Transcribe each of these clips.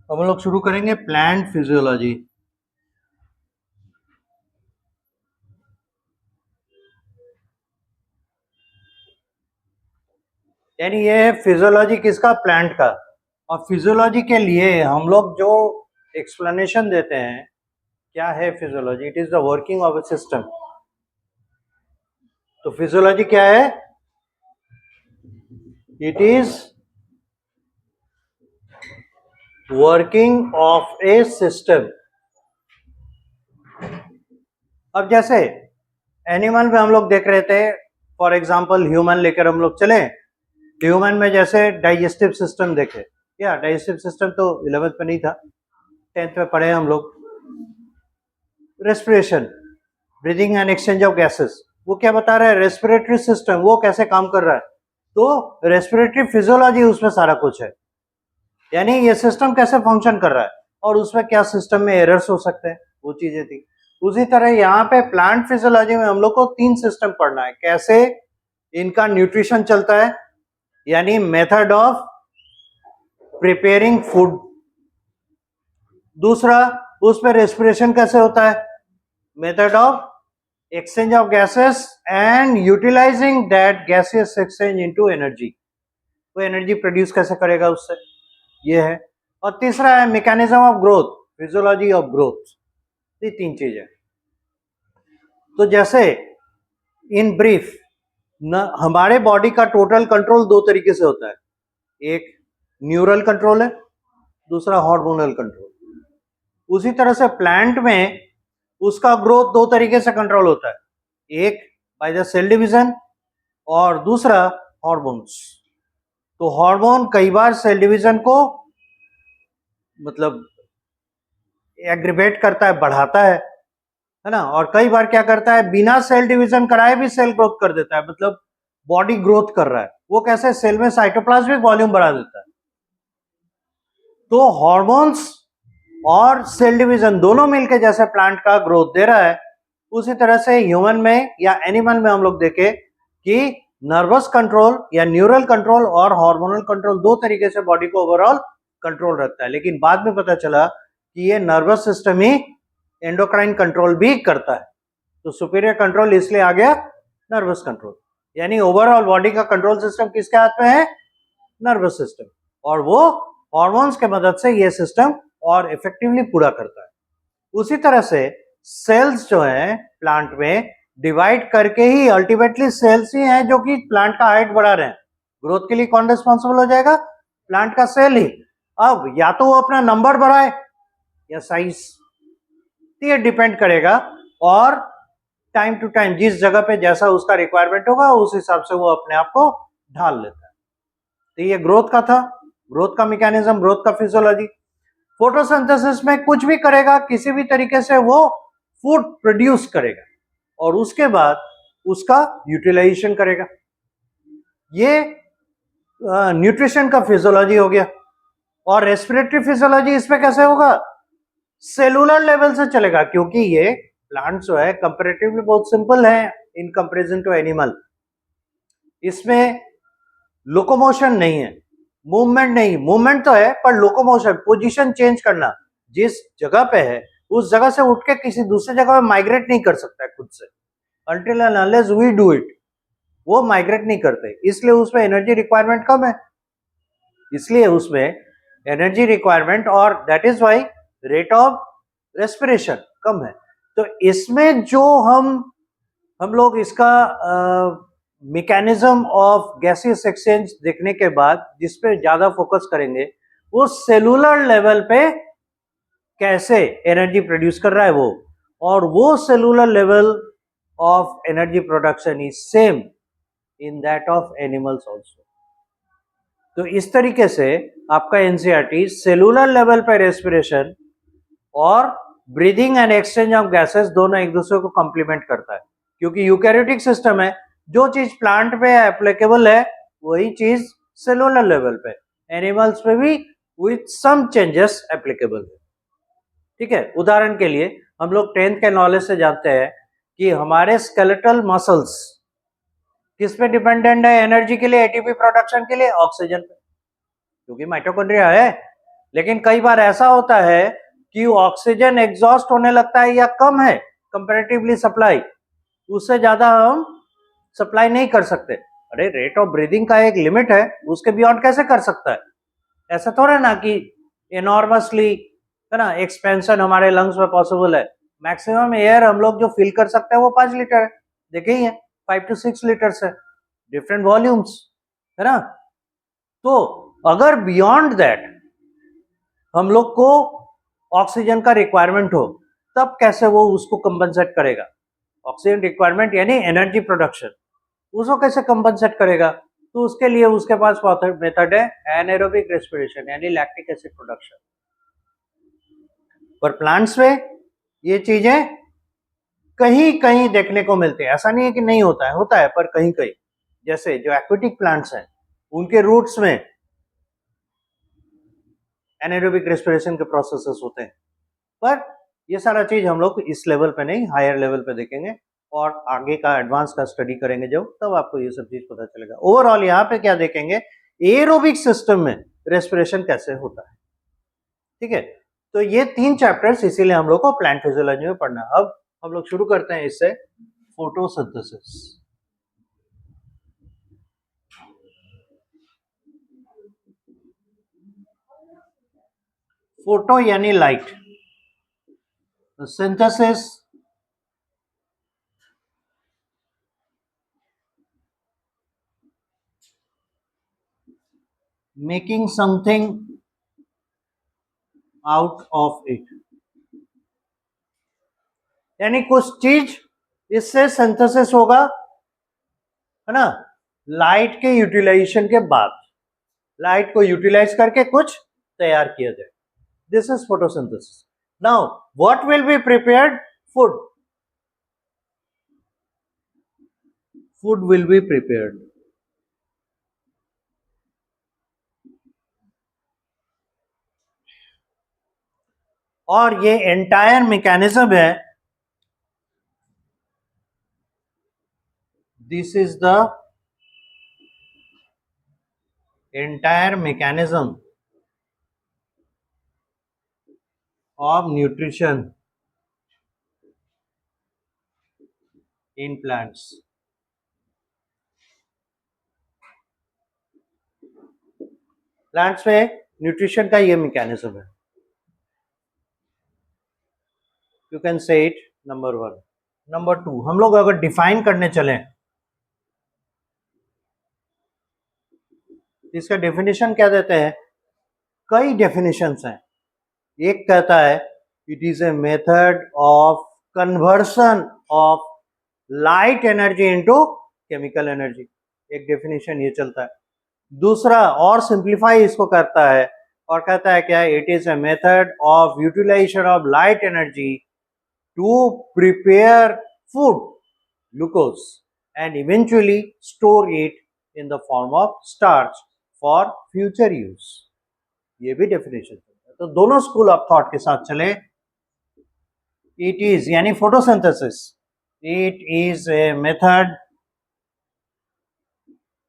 अब हम लोग शुरू करेंगे प्लांट फिजियोलॉजी। यानी ये है फिजियोलॉजी किसका? प्लांट का। और फिजियोलॉजी के लिए हम लोग जो एक्सप्लेनेशन देते हैं, क्या है physiology? It is the working of A system. तो फिजियोलॉजी क्या है? It is working of A system. अब जैसे एनिमल में हम लोग देख रहे थे, फॉर एग्जांपल ह्यूमन लेकर हम लोग चले, ह्यूमन में जैसे डाइजेस्टिव सिस्टम देखे, या डाइजेस्टिव सिस्टम तो 11th में नहीं था, 10th में पढ़े हम लोग। Respiration, breathing and exchange of gases, वो क्या बता रहा है? रेस्पिरेटरी सिस्टम वो कैसे काम कर रहा है। तो रेस्पिरेटरी फिजियोलॉजी उसमें सारा कुछ है, यानी ये सिस्टम कैसे फंक्शन कर रहा है और उसमें क्या सिस्टम में एरर्स हो सकते हैं, वो चीजें थी। उसी तरह यहाँ पे प्लांट फिजियोलॉजी में हम लोग को 3 सिस्टम पढ़ना है, कैसे इनका न्यूट्रिशन चलता है, यानी मेथड ऑफ प्रिपेयरिंग फूड। दूसरा, उसमें रेस्पिरेशन कैसे होता है, method of exchange of gases and utilising that gaseous exchange into energy, वो एनर्जी प्रोड्यूस कैसे करेगा उससे, ये है। और तीसरा है mechanism of growth, physiology of growth. ये 3 चीजें। तो जैसे इन ब्रीफ हमारे बॉडी का टोटल कंट्रोल 2 तरीके से होता है, एक न्यूरल कंट्रोल है, दूसरा हार्मोनल कंट्रोल। उसी तरह से प्लांट में उसका ग्रोथ 2 तरीके से कंट्रोल होता है, एक बाय द सेल डिवीजन और दूसरा हार्मोन्स। तो हार्मोन कई बार सेल डिवीजन को मतलब एग्रीवेट करता है, बढ़ाता है ना, और कई बार क्या करता है, बिना सेल डिवीजन कराए भी सेल ग्रोथ कर देता है, मतलब बॉडी ग्रोथ कर रहा है। वो कैसे? सेल में साइटोप्लाज्मिक वॉल्यूम बढ़ा देता है। तो हार्मोन्स और सेल डिवीजन दोनों मिलकर जैसे प्लांट का ग्रोथ दे रहा है, उसी तरह से ह्यूमन में या एनिमल में हम लोग देखे कि नर्वस कंट्रोल या न्यूरल कंट्रोल और हार्मोनल कंट्रोल 2 तरीके से बॉडी को ओवरऑल कंट्रोल रखता है। लेकिन बाद में पता चला कि ये नर्वस सिस्टम ही एंडोक्राइन कंट्रोल भी करता है। तो सुपीरियर कंट्रोल इसलिए आ गया नर्वस कंट्रोल, यानी ओवरऑल बॉडी का कंट्रोल सिस्टम किसके हाथ में है? Nervous system. और वो हॉर्मोन्स के मदद से ये सिस्टम और इफेक्टिवली पूरा करता है। उसी तरह से सेल्स जो है प्लांट में डिवाइड करके ही अल्टीमेटली सेल्स ही हैं जो कि प्लांट का हाइट बढ़ा रहे हैं। ग्रोथ के लिए कौन रिस्पॉन्सिबल हो जाएगा? प्लांट का सेल ही। अब या तो वो अपना नंबर बढ़ाए या साइज, ये डिपेंड करेगा, और टाइम टू टाइम जिस जगह पे जैसा उसका रिक्वायरमेंट होगा उस हिसाब से वो अपने आप को ढाल लेता है। तो ये ग्रोथ का था, ग्रोथ का मैकेनिज्म, ग्रोथ का फिजियोलॉजी। फोटोसिंथेसिस में कुछ भी करेगा, किसी भी तरीके से वो फूड प्रोड्यूस करेगा और उसके बाद उसका यूटिलाइजेशन करेगा। ये न्यूट्रिशन का फिजियोलॉजी हो गया। और रेस्पिरेटरी फिजियोलॉजी इसमें कैसे होगा? सेलुलर लेवल से चलेगा, क्योंकि ये प्लांट जो है कंपैरेटिवली बहुत सिंपल है इन कंपैरिजन टू एनिमल। इसमें लोकोमोशन नहीं है, मूवमेंट नहीं, मूवमेंट तो है पर लोकोमोशन, पोजीशन चेंज करना, जिस जगह पे है उस जगह से उठ के किसी दूसरी जगह में माइग्रेट नहीं कर सकता है खुद से, until and unless we do it. वो माइग्रेट नहीं करते, इसलिए उसमें एनर्जी रिक्वायरमेंट कम है, इसलिए उसमें एनर्जी रिक्वायरमेंट, और that is why rate of respiration कम है। तो इसमें जो हम लोग इसका मैकेनिज्म ऑफ गैसियस एक्सचेंज देखने के बाद जिस पे ज्यादा फोकस करेंगे, वो सेलुलर लेवल पे कैसे एनर्जी प्रोड्यूस कर रहा है वो, और वो cellular level of energy production is same in that of animals also. तो इस तरीके से आपका एनसीईआरटी सेलुलर लेवल पे रेस्पिरेशन और breathing and exchange of gases दोनों एक दूसरे को कंप्लीमेंट करता है, क्योंकि यूकैरियोटिक सिस्टम है, जो चीज प्लांट पे एप्लीकेबल है वही चीज सेलुलर लेवल पे, एनिमल्स पे भी विथ सम चेंजेस एप्लीकेबल है। ठीक है, उदाहरण के लिए हम लोग 10th के नॉलेज से जानते हैं कि हमारे स्केलेटल मसल्स किस पे डिपेंडेंट है एनर्जी के लिए, एटीपी प्रोडक्शन के लिए? ऑक्सीजन पे, क्योंकि माइटोकॉन्ड्रिया है। लेकिन कई बार ऐसा होता है कि ऑक्सीजन एग्जॉस्ट होने लगता है या कम है कंपैरेटिवली सप्लाई, उससे ज्यादा हम सप्लाई नहीं कर सकते। अरे रेट ऑफ ब्रीदिंग का एक लिमिट है, उसके बियॉन्ड कैसे कर सकता है? ऐसा थोड़ा ना कि एनॉर्मसली है ना एक्सपेंशन हमारे लंग्स में पॉसिबल है। मैक्सिमम एयर हम लोग जो फिल कर सकते हैं वो 5 लीटर है, देखे ही है, 5 to 6 लीटर्स है, डिफरेंट वॉल्यूम्स, है ना। तो अगर बियॉन्ड दैट हम लोग को ऑक्सीजन का रिक्वायरमेंट हो, तब कैसे वो उसको कंपनसेट करेगा? ऑक्सीजन रिक्वायरमेंट यानी एनर्जी प्रोडक्शन, उसको कैसे कंपनसेट करेगा? तो उसके लिए उसके पास मेथड है एनाएरोबिक रेस्पिरेशन यानी लैक्टिक एसिड प्रोडक्शन। पर प्लांट्स में ये चीजें कहीं कहीं देखने को मिलती है, ऐसा नहीं है कि नहीं होता है, होता है पर कहीं कहीं। जैसे जो एक्वेटिक प्लांट्स हैं उनके रूट्स में एनाएरोबिक रेस्पिरेशन के प्रोसेसेस होते हैं, पर ये सारा चीज हम लोग इस लेवल पे नहीं, हायर लेवल पे देखेंगे और आगे का एडवांस का स्टडी करेंगे जब, तब आपको ये सब चीज पता चलेगा। ओवरऑल यहाँ पे क्या देखेंगे, एरोबिक सिस्टम में रेस्पिरेशन कैसे होता है, ठीक है। तो ये 3 चैप्टर्स इसीलिए हम लोग को प्लांट फिजियोलॉजी में पढ़ना है। अब हम लोग शुरू करते हैं इससे फोटोसिंथेसिस। फोटो यानी light, synthesis making something out of it, यानी कुछ चीज इससे सिंथेसिस होगा, है ना, लाइट के यूटिलाइजेशन के बाद, लाइट को यूटिलाइज करके कुछ तैयार किया जाए। This is photosynthesis. Now what will be prepared? Food, food will be prepared. और ये एंटायर मैकेनिज्म है, this is the entire mechanism of nutrition in plants। Plants में न्यूट्रिशन का ये मैकेनिज्म है। You can say it number 1। Number 2, हम लोग अगर डिफाइन करने चलें, इसका डेफिनेशन क्या देते हैं? कई डेफिनेशंस हैं। एक कहता है it is a method of conversion of light energy into chemical energy, एक डेफिनेशन ये चलता है। दूसरा और सिंप्लीफाई इसको करता है और कहता है क्या, it is a method of utilization of light energy to prepare food, glucose, and eventually store it in the form of starch for future use. ये भी डेफिनेशन है। तो दोनों स्कूल ऑफ थॉट के साथ चले। इट इज यानी photosynthesis, it is a method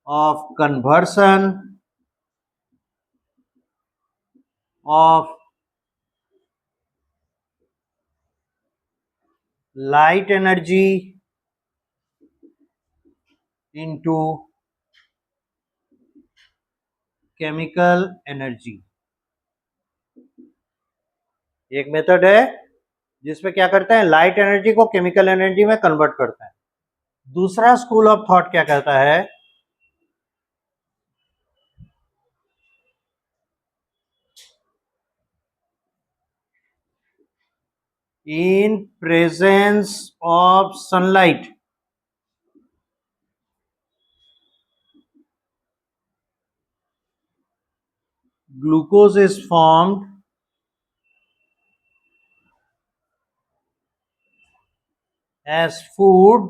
of conversion of light energy into chemical energy। एक मेथड है जिसमें क्या करते हैं, लाइट एनर्जी को केमिकल एनर्जी में कन्वर्ट करते हैं। दूसरा स्कूल ऑफ थॉट क्या कहता है, in presence of sunlight glucose is formed as food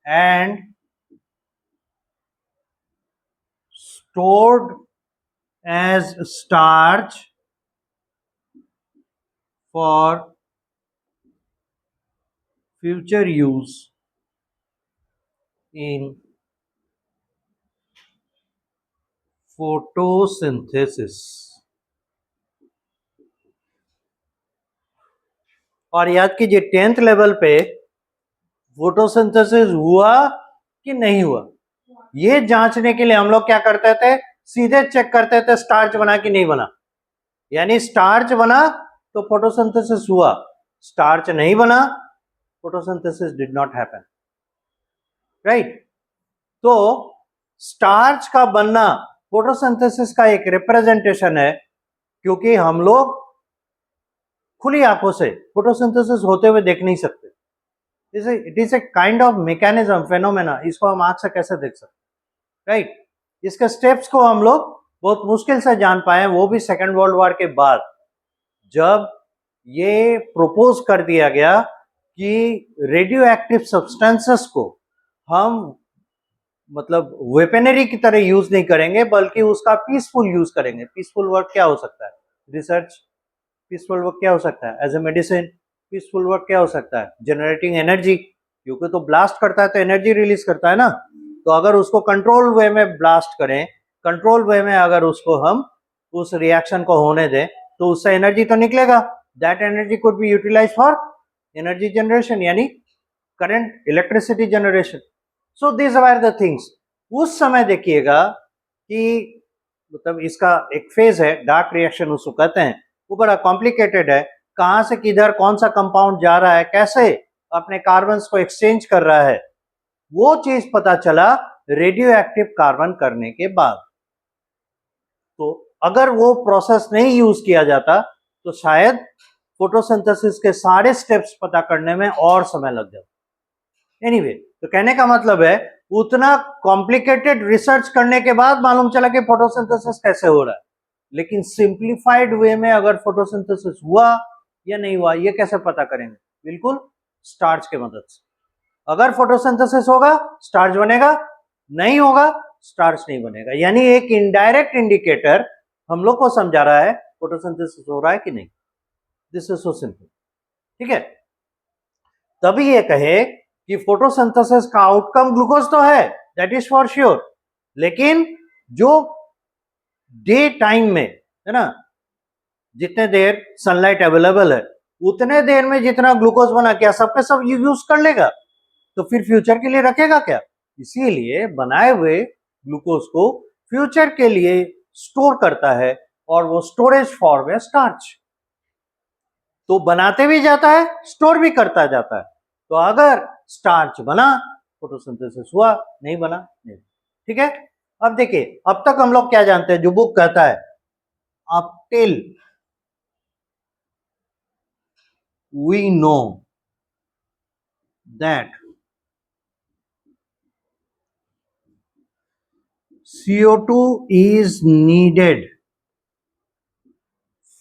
and stored as starch for future use in photosynthesis. और याद कीजिए 10th लेवल पे फोटोसिंथेसिस हुआ कि नहीं हुआ, ये जांचने के लिए हम लोग क्या करते थे, सीधे चेक करते थे स्टार्च बना कि नहीं बना। यानी स्टार्च बना तो फोटोसिंथेसिस हुआ, स्टार्च नहीं बना photosynthesis did not happen, right. तो स्टार्च का बनना फोटोसिंथेसिस का एक रिप्रेजेंटेशन है, क्योंकि हम लोग खुली आंखों से फोटोसिंथेसिस होते हुए देख नहीं सकते। It is a kind of mechanism, phenomena, इसको हम आंख से कैसे देख सकते, राइट। इसके स्टेप्स को हम लोग बहुत मुश्किल से जान पाए, वो भी सेकेंड वर्ल्ड वॉर के बाद, जब ये प्रोपोज कर दिया गया कि रेडियो एक्टिव सब्सटेंसेस को हम मतलब वेपनरी की तरह यूज नहीं करेंगे, बल्कि उसका पीसफुल यूज करेंगे। पीसफुल वर्क क्या हो सकता है, रिसर्च। पीसफुल वर्क क्या हो सकता है, as a medicine. Peaceful work क्या हो सकता है, जनरेटिंग एनर्जी, क्योंकि तो ब्लास्ट करता है तो एनर्जी रिलीज करता है ना। तो अगर उसको कंट्रोल वे में ब्लास्ट करें, कंट्रोल वे में अगर उसको हम उस रिएक्शन को होने दें, तो उससे एनर्जी तो निकलेगा। That energy could be utilise for energy generation, यानी current, electricity generation. So this are the things. उस समय देखिएगा कि मतलब इसका एक फेज है, डार्क रिएक्शन उसको कहते हैं, वो बड़ा कॉम्प्लिकेटेड है। कहां से किधर कौन सा कंपाउंड जा रहा है, कैसे अपने कार्बन्स को एक्सचेंज कर रहा है, वो चीज पता चला रेडियो एक्टिव कार्बन करने के बाद। तो अगर वो प्रोसेस नहीं यूज किया जाता तो शायद फोटोसिंथेसिस के सारे स्टेप्स पता करने में और समय लग जाता। एनीवे, तो कहने का मतलब है उतना कॉम्प्लिकेटेड रिसर्च करने के बाद मालूम चला कि फोटोसिंथेसिस कैसे हो रहा है, लेकिन सिंप्लीफाइड वे में अगर फोटोसिंथेसिस हुआ या नहीं हुआ ये कैसे पता करेंगे, बिल्कुल स्टार्च के मदद से। अगर फोटोसिंथेसिस होगा स्टार्च बनेगा, नहीं होगा स्टार्च नहीं बनेगा। यानी एक इनडायरेक्ट इंडिकेटर हम लोग को समझा रहा है फोटोसिंथेसिस हो रहा है कि नहीं। दिस इज सो सिंपल, ठीक है। तभी ये कहे कि फोटोसिंथेसिस का आउटकम ग्लूकोज तो है, दैट इज फॉर श्योर, लेकिन जो डे टाइम में है ना, जितने देर सनलाइट अवेलेबल है उतने देर में जितना ग्लूकोज बना, क्या सबके सब यूज कर लेगा, तो फिर फ्यूचर के लिए रखेगा क्या। इसीलिए बनाए हुए ग्लूकोज को फ्यूचर के लिए स्टोर करता है, और वो स्टोरेज फॉर्म है स्टार्च। तो बनाते भी जाता है, स्टोर भी करता जाता है। तो अगर स्टार्च बना फोटोसिंथेसिस हुआ, नहीं बना नहीं। ठीक है। अब देखिए, अब तक हम लोग क्या जानते हैं, जो बुक कहता है up till we know that CO2 is needed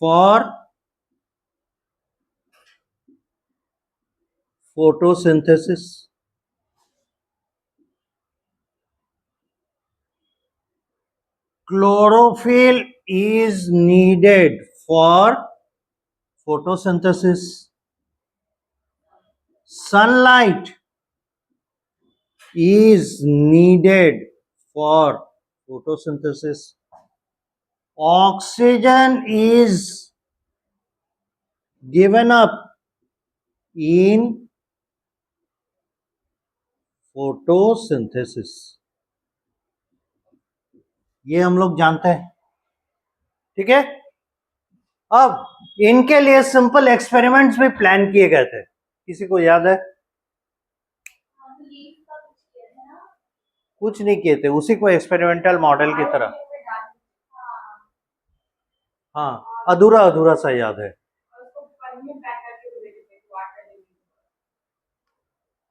for photosynthesis, chlorophyll is needed for photosynthesis, sunlight is needed for photosynthesis, oxygen is given up in photosynthesis। ये हम लोग जानते हैं, ठीक है। अब इनके लिए सिंपल एक्सपेरिमेंट्स भी प्लान किए गए थे, किसी को याद है? कुछ नहीं किए थे, उसी को एक्सपेरिमेंटल मॉडल की तरह। हाँ, अधूरा अधूरा सा याद है।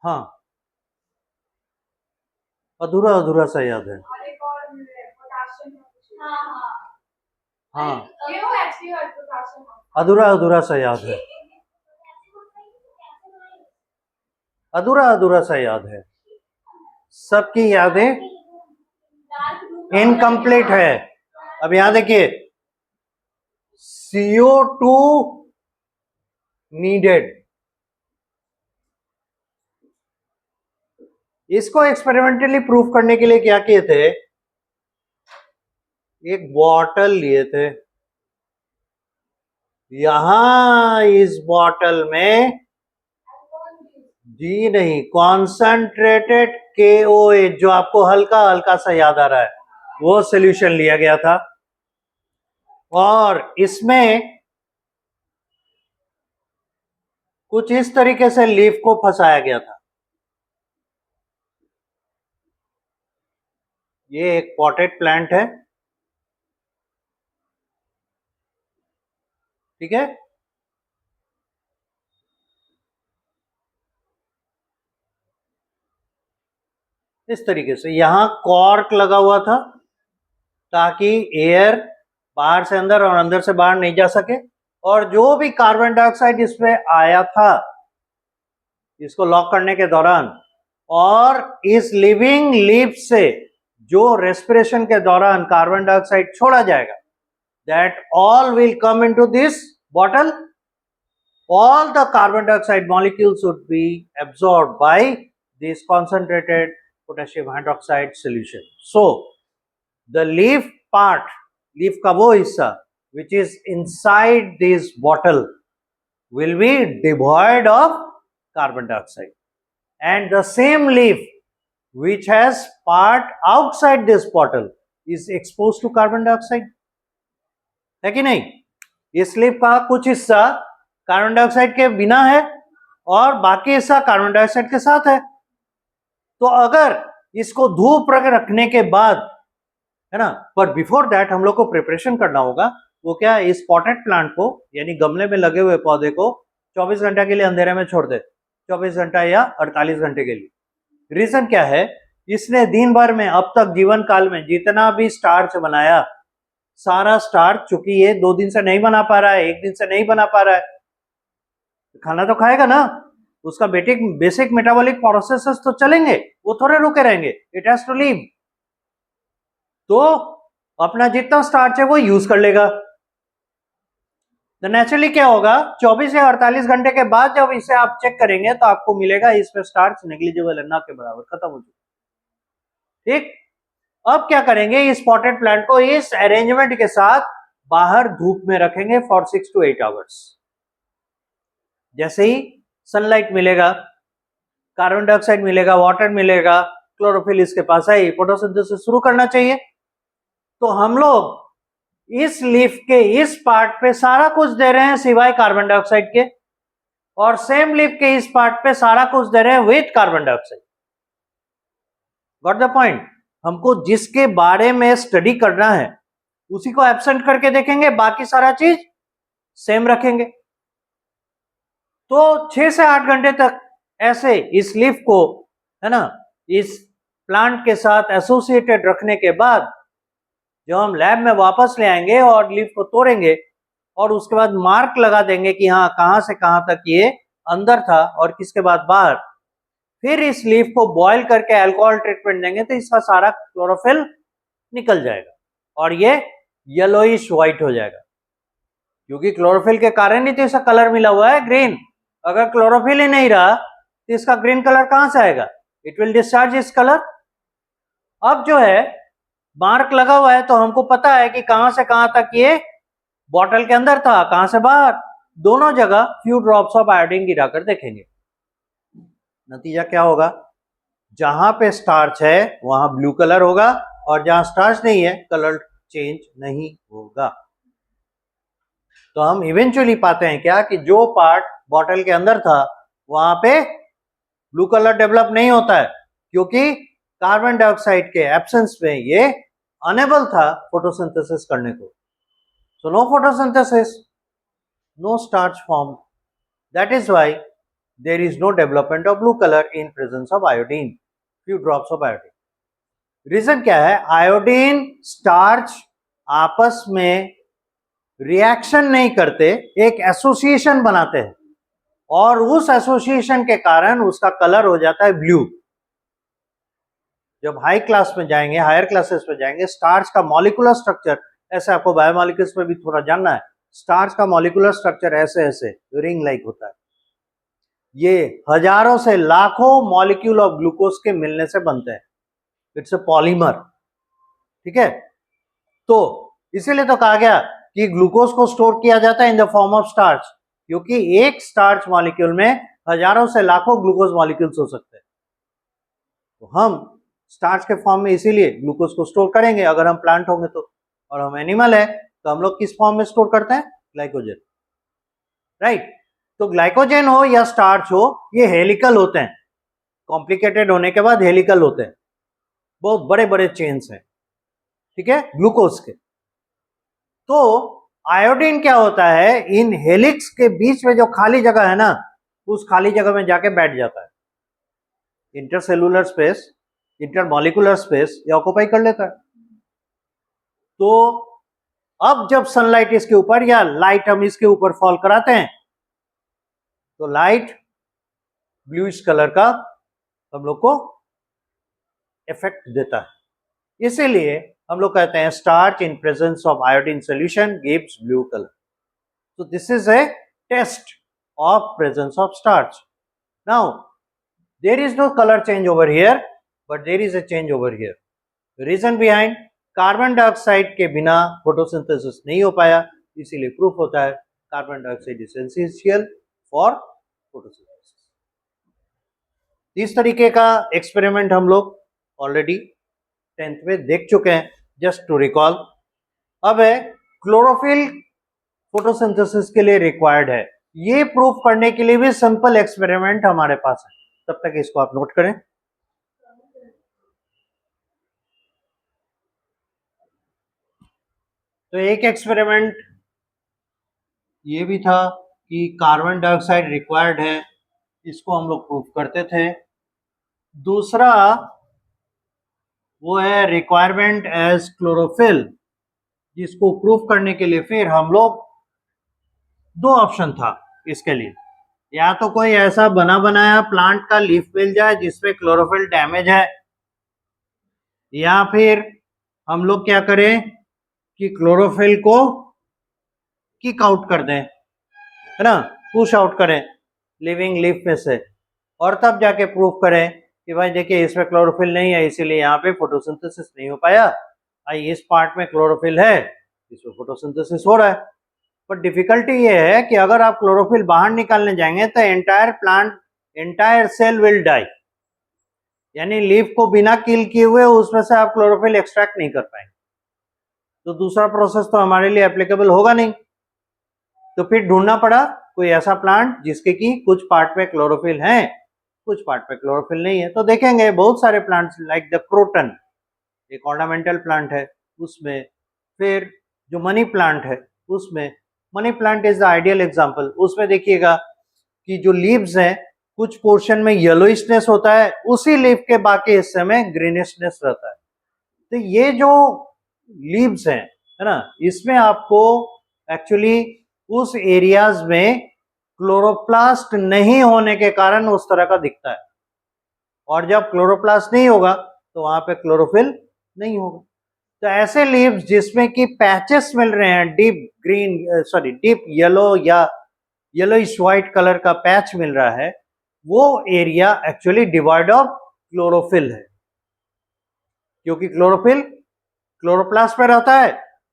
हाँ, अधूरा अधूरा सा याद है। हाँ, अधूरा अधूरा सा याद है, अधूरा अधूरा सा याद है। सबकी यादें इनकम्प्लीट है। अब यहां देखिए, CO2 नीडेड, इसको एक्सपेरिमेंटली प्रूव करने के लिए क्या किए थे, एक बॉटल लिए थे, यहां इस बॉटल में जी नहीं, कॉन्सेंट्रेटेड KOH, जो आपको हल्का हल्का सा याद आ रहा है, वो सोल्यूशन लिया गया था और इसमें कुछ इस तरीके से लीफ को फंसाया गया था। ये एक पॉटेड प्लांट है, ठीक है। इस तरीके से यहां कॉर्क लगा हुआ था ताकि एयर बाहर से अंदर और अंदर से बाहर नहीं जा सके, और जो भी कार्बन डाइऑक्साइड इसमें आया था इसको लॉक करने के दौरान और इस लिविंग लीफ से जो रेस्पिरेशन के दौरान कार्बन डाइऑक्साइड छोड़ा जाएगा, that all will come into this bottle, all the carbon dioxide molecules would be absorbed by this concentrated potassium hydroxide solution. So the leaf part, leaf का वो हिस्सा which is inside this bottle will be devoid of carbon dioxide, and the same leaf which has part outside this bottle is exposed to carbon dioxide, है कि नहीं। इस leaf का कुछ हिस्सा कार्बन डाइऑक्साइड के बिना है और बाकी हिस्सा कार्बन डाइऑक्साइड के साथ है। तो अगर इसको धूप रखने के बाद, है ना, पर बिफोर दैट हम लोग को प्रिपरेशन करना होगा। वो क्या, इस पॉटेड प्लांट को यानी गमले में लगे हुए पौधे को 24 घंटा के लिए अंधेरे में छोड़ दे, 24 घंटा या 48 घंटे के लिए। रीजन क्या है, इसने दिन भर में अब तक जीवन काल में जितना भी स्टार्च बनाया, सारा स्टार्च, चूंकि ये 2 दिन से नहीं बना पा रहा है, 1 दिन से नहीं बना पा रहा है, खाना तो खाएगा ना, उसका बेसिक मेटाबॉलिक प्रोसेसेस तो चलेंगे, वो थोड़े रुके रहेंगे, इट हैज टू लीव। तो अपना जितना स्टार्च है वो यूज कर लेगा। तो नेचुरली क्या होगा, 24 या 48 घंटे के बाद जब इसे आप चेक करेंगे तो आपको मिलेगा इसमें स्टार्च नेग्लिजिबल है, ना के बराबर, खत्म हो चुका। ठीक, अब क्या करेंगे, इस पॉटेड प्लांट को इस अरेंजमेंट के साथ बाहर धूप में रखेंगे फॉर 6 to 8 आवर्स। जैसे ही सनलाइट मिलेगा, कार्बन डाइऑक्साइड मिलेगा, वाटर मिलेगा, क्लोरोफिल इसके पास है, फोटोसिंथेसिस शुरू करना चाहिए। तो हम लोग इस लीफ के इस पार्ट पे सारा कुछ दे रहे हैं सिवाय कार्बन डाइऑक्साइड के, और सेम लीफ के इस पार्ट पे सारा कुछ दे रहे हैं with carbon dioxide. Got the point. हमको जिसके बारे में स्टडी करना है उसी को एब्सेंट करके देखेंगे, बाकी सारा चीज सेम रखेंगे। तो 6 से 8 घंटे तक ऐसे इस लीफ को, है ना, इस प्लांट के साथ एसोसिएटेड रखने के बाद जब हम लैब में वापस ले आएंगे और लीफ को तोड़ेंगे और उसके बाद मार्क लगा देंगे कि हाँ कहां से कहां तक ये अंदर था और किसके बाद बाहर, फिर इस लीफ को बॉईल करके अल्कोहल ट्रीटमेंट देंगे तो इसका सारा क्लोरोफिल निकल जाएगा और ये येलोइश व्हाइट हो जाएगा, क्योंकि क्लोरोफिल के कारण ही तो इसका कलर मिला हुआ है ग्रीन। अगर क्लोरोफिल ही नहीं रहा तो इसका ग्रीन कलर कहां से आएगा, इट विल डिस्चार्ज इस कलर। अब जो है मार्क लगा हुआ है तो हमको पता है कि कहां से कहां तक ये बॉटल के अंदर था, कहां से बाहर, दोनों जगह फ्यू ड्रॉप्स ऑफ आयोडीन गिराकर देखेंगे। नतीजा क्या होगा, जहां पे स्टार्च है वहां ब्लू कलर होगा और जहां स्टार्च नहीं है कलर चेंज नहीं होगा। तो हम इवेंचुअली पाते हैं क्या कि जो पार्ट बॉटल के अंदर था वहां पे ब्लू कलर डेवलप नहीं होता है, क्योंकि कार्बन डाइऑक्साइड के एब्सेंस में ये अनेबल था फोटोसिंथेसिस करने को। So no photosynthesis, no starch form, that is why there is no development of blue color in presence of iodine, few drops of iodine। Reason क्या है, आयोडीन स्टार्च आपस में रिएक्शन नहीं करते, एक एसोसिएशन बनाते हैं और उस एसोसिएशन के कारण उसका कलर हो जाता है ब्लू। जब हाई क्लास में जाएंगे, हायर क्लासेस में जाएंगे, स्टार्च का मॉलिक्यूलर स्ट्रक्चर, ऐसे आपको बायोमॉलिक्यूल्स में भी थोड़ा जानना है, स्टार्च का मॉलिक्यूलर स्ट्रक्चर ऐसे ऐसे रिंग लाइक होता है। ये हजारों से लाखों मॉलिक्यूल ऑफ ग्लूकोज के मिलने से बनते हैं, इट्स अ पॉलीमर, ठीक है। तो इसीलिए तो कहा गया कि ग्लूकोज को स्टोर किया जाता है इन द फॉर्म ऑफ स्टार्च, क्योंकि एक स्टार्च मॉलिक्यूल में हजारों से लाखों ग्लूकोज मॉलिक्यूल्स हो सकते हैं। तो हम स्टार्च के फॉर्म में इसीलिए ग्लूकोज को स्टोर करेंगे अगर हम प्लांट होंगे तो, और हम एनिमल है तो हम लोग किस फॉर्म में स्टोर करते हैं? Glycogen, right. तो ग्लाइकोजन हो या स्टार्च हो, ये हेलिकल होते हैं, कॉम्प्लिकेटेड होने के बाद हेलिकल होते हैं, बहुत बड़े बड़े चेन्स हैं, ठीक है, ग्लूकोज के। तो आयोडीन क्या होता है, इन हेलिक्स के बीच में जो खाली जगह है ना, उस खाली जगह में जाके बैठ जाता है, इंटरसेलुलर स्पेस, इंटरमॉलिक्यूलर स्पेस ये ऑक्युपाई कर लेता है। तो अब जब सनलाइट इसके ऊपर या लाइट हम इसके ऊपर फॉल कराते हैं तो लाइट ब्लूइश कलर का हम लोग को इफेक्ट देता है, इसीलिए हम लोग कहते हैं starch in presence of iodine solution gives blue colour. So this is a test of presence of starch. Now there is no color change over here, but there is a change over here. The reason behind, carbon dioxide के बिना photosynthesis नहीं हो पाया, इसीलिए proof होता है carbon dioxide is essential for photosynthesis. इस तरीके का एक्सपेरिमेंट हम लोग ऑलरेडी 10th में देख चुके हैं, जस्ट टू रिकॉल। अब है क्लोरोफिल फोटोसिंथेसिस के लिए रिक्वायर्ड है, ये प्रूफ करने के लिए भी सिंपल एक्सपेरिमेंट हमारे पास है, तब तक इसको आप नोट करें। तो एक एक्सपेरिमेंट ये भी था कि कार्बन डाइऑक्साइड रिक्वायर्ड है, इसको हम लोग प्रूफ करते थे। दूसरा वो है रिक्वायरमेंट एज क्लोरोफिल, जिसको प्रूफ करने के लिए फिर हम लोग दो ऑप्शन था इसके लिए, या तो कोई ऐसा बना बनाया प्लांट का लीफ मिल जाए जिसमें क्लोरोफिल डैमेज है, या फिर हम लोग क्या करें कि क्लोरोफिल को किक आउट कर दें, है ना, पुश आउट करें लिविंग लीफ में से, और तब जाके प्रूफ करें कि भाई देखिए इसमें क्लोरोफिल नहीं है इसीलिए यहाँ पे फोटोसिंथेसिस नहीं हो पाया, इस पार्ट में क्लोरोफिल है इसमें फोटोसिंथेसिस हो रहा है। पर डिफिकल्टी ये है कि अगर आप क्लोरोफिल बाहर निकालने जाएंगे तो entire plant, entire cell will die, यानी लीफ को बिना किल किए हुए उसमें से आप क्लोरोफिल एक्सट्रैक्ट नहीं कर पाएंगे, तो दूसरा प्रोसेस तो हमारे लिए एप्लीकेबल होगा नहीं। तो फिर ढूंढना पड़ा कोई ऐसा प्लांट जिसके की कुछ पार्ट में क्लोरोफिल है, कुछ पार्ट में क्लोरोफिल नहीं है। तो देखेंगे बहुत सारे प्लांट्स लाइक द क्रोटन, एक ऑर्नामेंटल प्लांट है उसमें, फिर जो मनी प्लांट है उसमें, money plant is the ideal example, उसमें देखिएगा कि जो लीव्स हैं कुछ पोर्शन में येलोइशनेस होता है, उसी लीफ के बाकी हिस्से में ग्रीनिशनेस रहता है। तो ये जो लीव्स हैं, है ना, इसमें आपको एक्चुअली उस एरियाज में क्लोरोप्लास्ट नहीं होने के कारण उस तरह का दिखता है, और जब क्लोरोप्लास्ट नहीं होगा तो वहां पे क्लोरोफिल नहीं होगा। तो ऐसे लीव्स जिसमें कि पैचेस मिल रहे हैं, deep green, sorry deep yellow या येलोइश व्हाइट कलर का पैच मिल रहा है, वो area actually divide of chlorophyll है, क्योंकि क्लोरोफिल क्लोरोप्लास्ट में रहता है,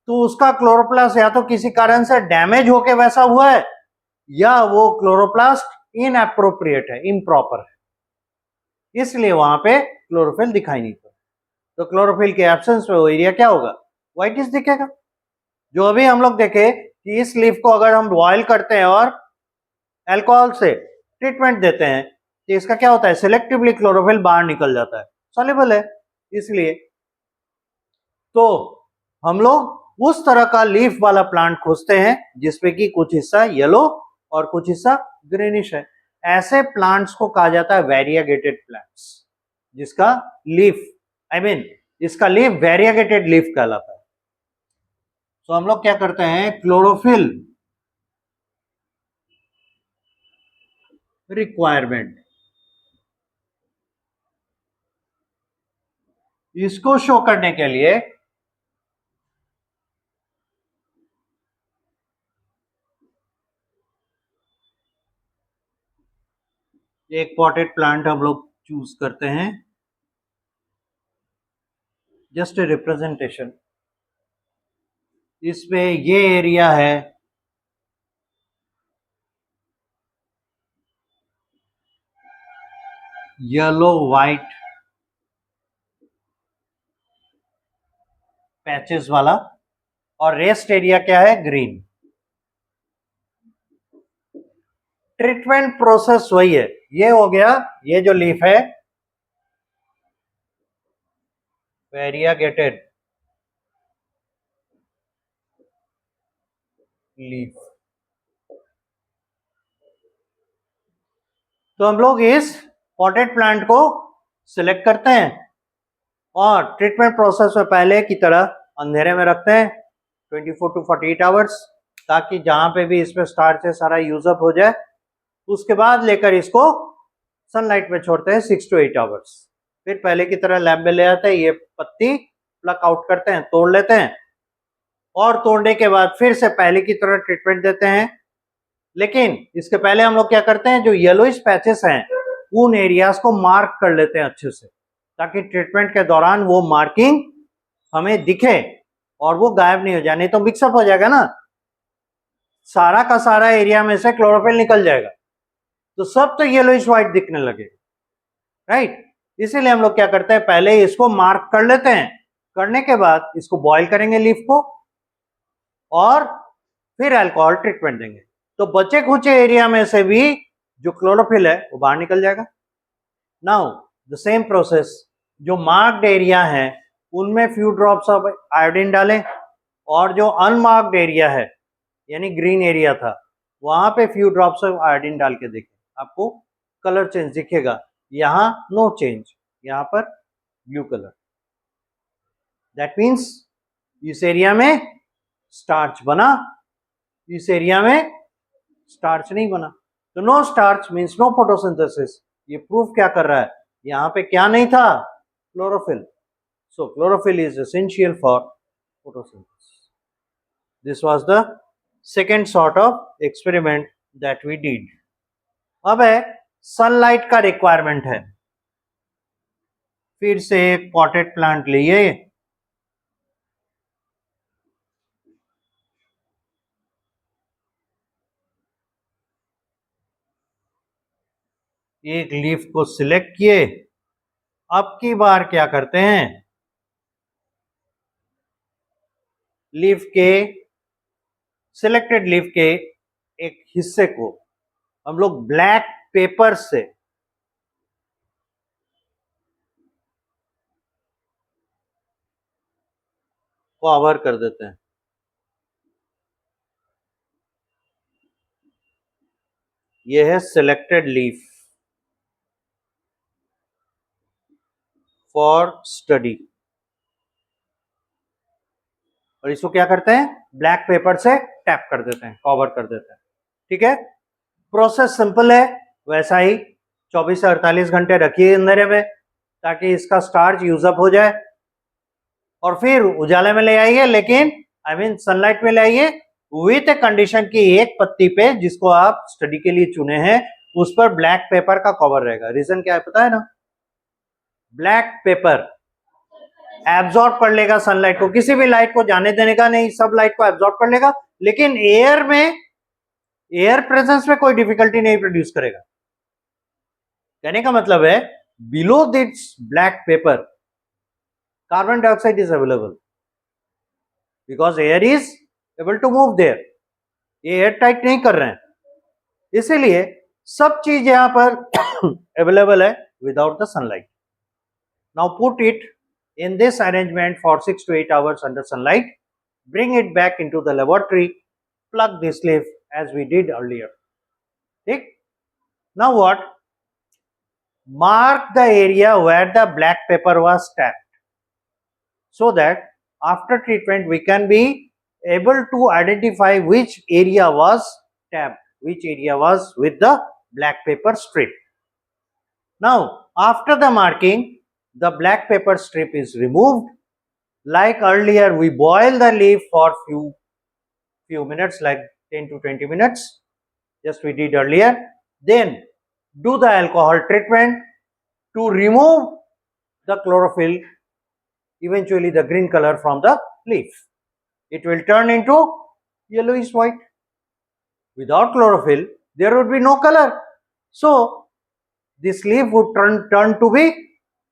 तो उसका क्लोरोप्लास्ट या तो किसी कारण से डैमेज होके वैसा हुआ है, या वो क्लोरोप्लास्ट इनएप्रोप्रिएट है, इम्प्रॉपर है, इसलिए वहां पे क्लोरोफिल दिखाई नहीं पड़ा। तो क्लोरोफिल के एब्सेंस में वो एरिया क्या होगा, व्हाइटिश दिखेगा। जो अभी हम लोग देखे कि इस लीफ को अगर हम बॉयल करते हैं और अल्कोहल से ट्रीटमेंट देते हैं तो इसका क्या होता है, सिलेक्टिवली क्लोरोफिल बाहर निकल जाता है, सॉल्युबल है इसलिए। तो हम लोग उस तरह का लीफ वाला प्लांट खोजते हैं जिसमें कि कुछ हिस्सा येलो और कुछ हिस्सा ग्रीनिश है। ऐसे प्लांट्स को कहा जाता है वेरिएगेटेड प्लांट्स, जिसका लीफ, आई मीन इसका लीफ वेरिएगेटेड लीफ कहलाता है। तो हम लोग क्या करते हैं, क्लोरोफिल रिक्वायरमेंट, इसको शो करने के लिए एक पॉटेड प्लांट हम लोग चूज करते हैं, जस्ट ए रिप्रेजेंटेशन। इसमें ये एरिया है, येलो व्हाइट पैचेस वाला, और रेस्ट एरिया क्या है, ग्रीन। ट्रीटमेंट प्रोसेस वही है, ये हो गया, ये जो लीफ है वेरिएगेटेड लीफ। तो हम लोग इस पॉटेड प्लांट को सिलेक्ट करते हैं और ट्रीटमेंट प्रोसेस में पहले की तरह अंधेरे में रखते हैं 24 to 48 आवर्स, ताकि जहां पे भी इसमें स्टार्च है सारा यूज अप हो जाए। उसके बाद लेकर इसको सनलाइट में छोड़ते हैं 6 to 8 आवर्स। फिर पहले की तरह लैब में ले आते हैं, ये पत्ती प्लक आउट करते हैं, तोड़ लेते हैं, और तोड़ने के बाद फिर से पहले की तरह ट्रीटमेंट देते हैं। लेकिन इसके पहले हम लोग क्या करते हैं, जो येलोइश पैचेस हैं उन एरियाज को मार्क कर लेते हैं अच्छे से, ताकि ट्रीटमेंट के दौरान वो मार्किंग हमें दिखे और वो गायब नहीं हो जाए, नहीं तो मिक्सअप हो जाएगा ना, सारा का सारा एरिया में से क्लोरोफिल निकल जाएगा तो सब तो येलोइश व्हाइट दिखने लगेगा, राइट। इसीलिए हम लोग क्या करते हैं, पहले इसको मार्क कर लेते हैं, करने के बाद इसको बॉईल करेंगे लीफ को, और फिर अल्कोहल ट्रीटमेंट देंगे, तो बचे खुचे एरिया में से भी जो क्लोरोफिल है वो बाहर निकल जाएगा। नाउ द सेम प्रोसेस, जो मार्क्ड एरिया है उनमें फ्यू ड्रॉप्स ऑफ आयोडीन डालें, और जो अनमार्क्ड एरिया है यानी ग्रीन एरिया था वहां पे फ्यू ड्रॉप्स ऑफ आयोडीन डाल के देखें, आपको कलर चेंज दिखेगा। यहाँ नो चेंज, यहाँ पर ब्लू कलर, दैट मीन्स इस एरिया में स्टार्च बना, इस एरिया में स्टार्च नहीं बना। तो no starch means no photosynthesis. ये प्रूफ क्या कर रहा है, यहाँ पे क्या नहीं था, chlorophyll. So chlorophyll is essential for photosynthesis. This was the second sort of experiment that we did. अब है सनलाइट का रिक्वायरमेंट है। फिर से एक पॉटेड प्लांट लिए, एक लीफ को सिलेक्ट किए। अब की बार क्या करते हैं, लीफ के सिलेक्टेड लीफ के एक हिस्से को हम लोग ब्लैक पेपर से कवर कर देते हैं। यह है सिलेक्टेड लीफ फॉर स्टडी, और इसको क्या करते हैं, ब्लैक पेपर से टैप कर देते हैं, कवर कर देते हैं। ठीक है, प्रोसेस सिंपल है, वैसा ही 24 से 48 घंटे रखिए अंधेरे में, ताकि इसका स्टार्च यूजअप हो जाए, और फिर उजाले में ले आइए, लेकिन सनलाइट में ले आइए, विथ ए कंडीशन की एक पत्ती पे जिसको आप स्टडी के लिए चुने हैं उस पर ब्लैक पेपर का कवर रहेगा। रीजन क्या है पता है ना, ब्लैक पेपर एब्जॉर्ब कर लेगा सनलाइट को, किसी भी लाइट को जाने देने का नहीं, सब लाइट को एब्जॉर्ब कर लेगा, लेकिन एयर में, एयर प्रेजेंस में कोई डिफिकल्टी नहीं प्रोड्यूस करेगा। कहने का मतलब है below this black paper carbon dioxide is available, because air is able to move there, ये एयर टाइट नहीं कर रहे हैं, इसीलिए सब चीज यहां पर अवेलेबल है without the sunlight. Now put it in this arrangement for 6 to 8 hours under sunlight, bring it back into the laboratory, plug this leaf as we did earlier. ठीक, now what, mark the area where the black paper was tapped, so that after treatment we can be able to identify which area was tapped, which area was with the black paper strip. Now after the marking, the black paper strip is removed. Like earlier, we boil the leaf for few minutes, like 10 to 20 minutes, just we did earlier. Then do the alcohol treatment to remove the chlorophyll, eventually the green color from the leaf. it will turn into yellowish white. Without chlorophyll, there would be no color. So this leaf would turn to be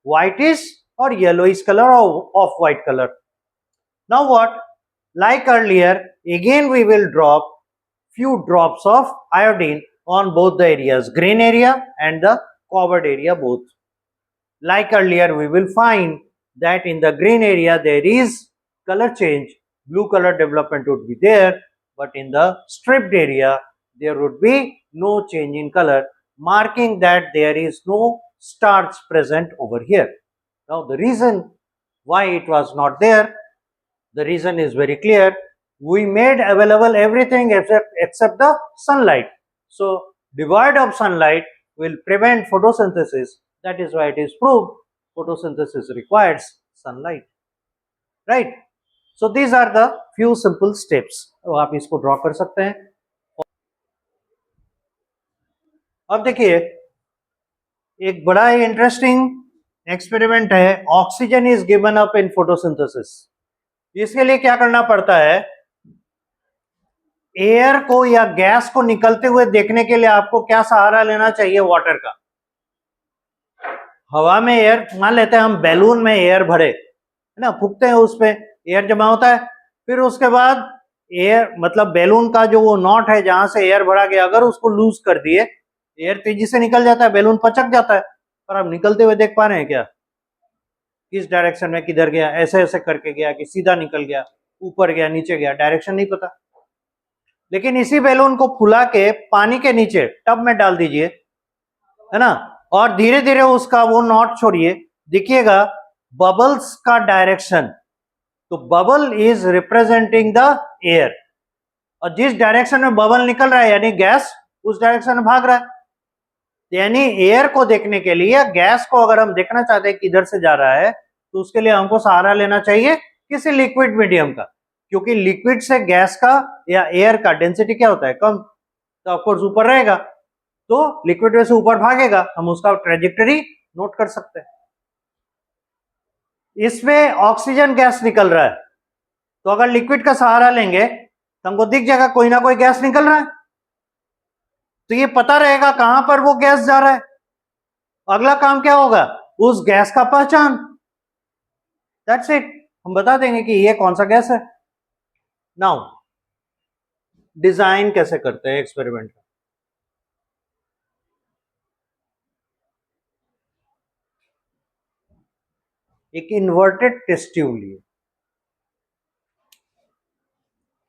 whitish or yellowish color or off white color. Now what? Like earlier, again we will drop few drops of iodine on both the areas, green area and the covered area both. Like earlier, we will find that in the green area there is color change, blue color development would be there, but in the stripped area there would be no change in color, marking that there is no starch present over here. Now the reason why it was not there, the reason is very clear. We made available everything except the sunlight. So devoid of sunlight will prevent photosynthesis. That is why it is proved photosynthesis requires sunlight, right? So these are the few simple steps. तो आप इसको draw कर सकते हैं. अब देखिए एक बड़ा ही इंटरेस्टिंग एक्सपेरिमेंट है. Oxygen is given up in photosynthesis. इसके लिए क्या करना पड़ता है? एयर को या गैस को निकलते हुए देखने के लिए आपको क्या सहारा लेना चाहिए? वाटर का. हवा में एयर, मान लेते हैं हम बैलून में एयर भरे, है ना, फूकते हैं, उस पे एयर जमा होता है. फिर उसके बाद एयर मतलब बैलून का जो वो नॉट है जहां से एयर भरा गया, अगर उसको लूज कर दिए, एयर तेजी से निकल जाता है, बैलून पचक जाता है. पर आप निकलते हुए देख पा रहे हैं क्या? किस डायरेक्शन में किधर गया? ऐसे ऐसे करके गया कि सीधा निकल गया, ऊपर गया, नीचे गया, डायरेक्शन नहीं पता. लेकिन इसी बैलून को फुला के पानी के नीचे टब में डाल दीजिए, है ना, और धीरे धीरे उसका वो नॉट छोड़िए, देखिएगा बबल्स का डायरेक्शन. तो bubble is representing the air, और जिस डायरेक्शन में बबल निकल रहा है यानी गैस, उस डायरेक्शन में भाग रहा है. यानी एयर को देखने के लिए, गैस को अगर हम देखना चाहते हैं किधर से जा रहा है, तो उसके लिए हमको सहारा लेना चाहिए किसी लिक्विड मीडियम का. क्योंकि लिक्विड से गैस का या एयर का डेंसिटी क्या होता है? कम. तो ऑफकोर्स ऊपर रहेगा, तो लिक्विड में से ऊपर भागेगा, हम उसका ट्रेजेक्टरी नोट कर सकते हैं. इसमें ऑक्सीजन गैस निकल रहा है, तो अगर लिक्विड का सहारा लेंगे तो हमको दिख जाएगा कोई ना कोई गैस निकल रहा है, तो ये पता रहेगा कहां पर वो गैस जा रहा है. अगला काम क्या होगा? उस गैस का पहचान. That's it. हम बता देंगे कि ये कौन सा गैस है. नाउ डिजाइन कैसे करते हैं एक्सपेरिमेंट का? एक इन्वर्टेड टेस्ट ट्यूब लिए.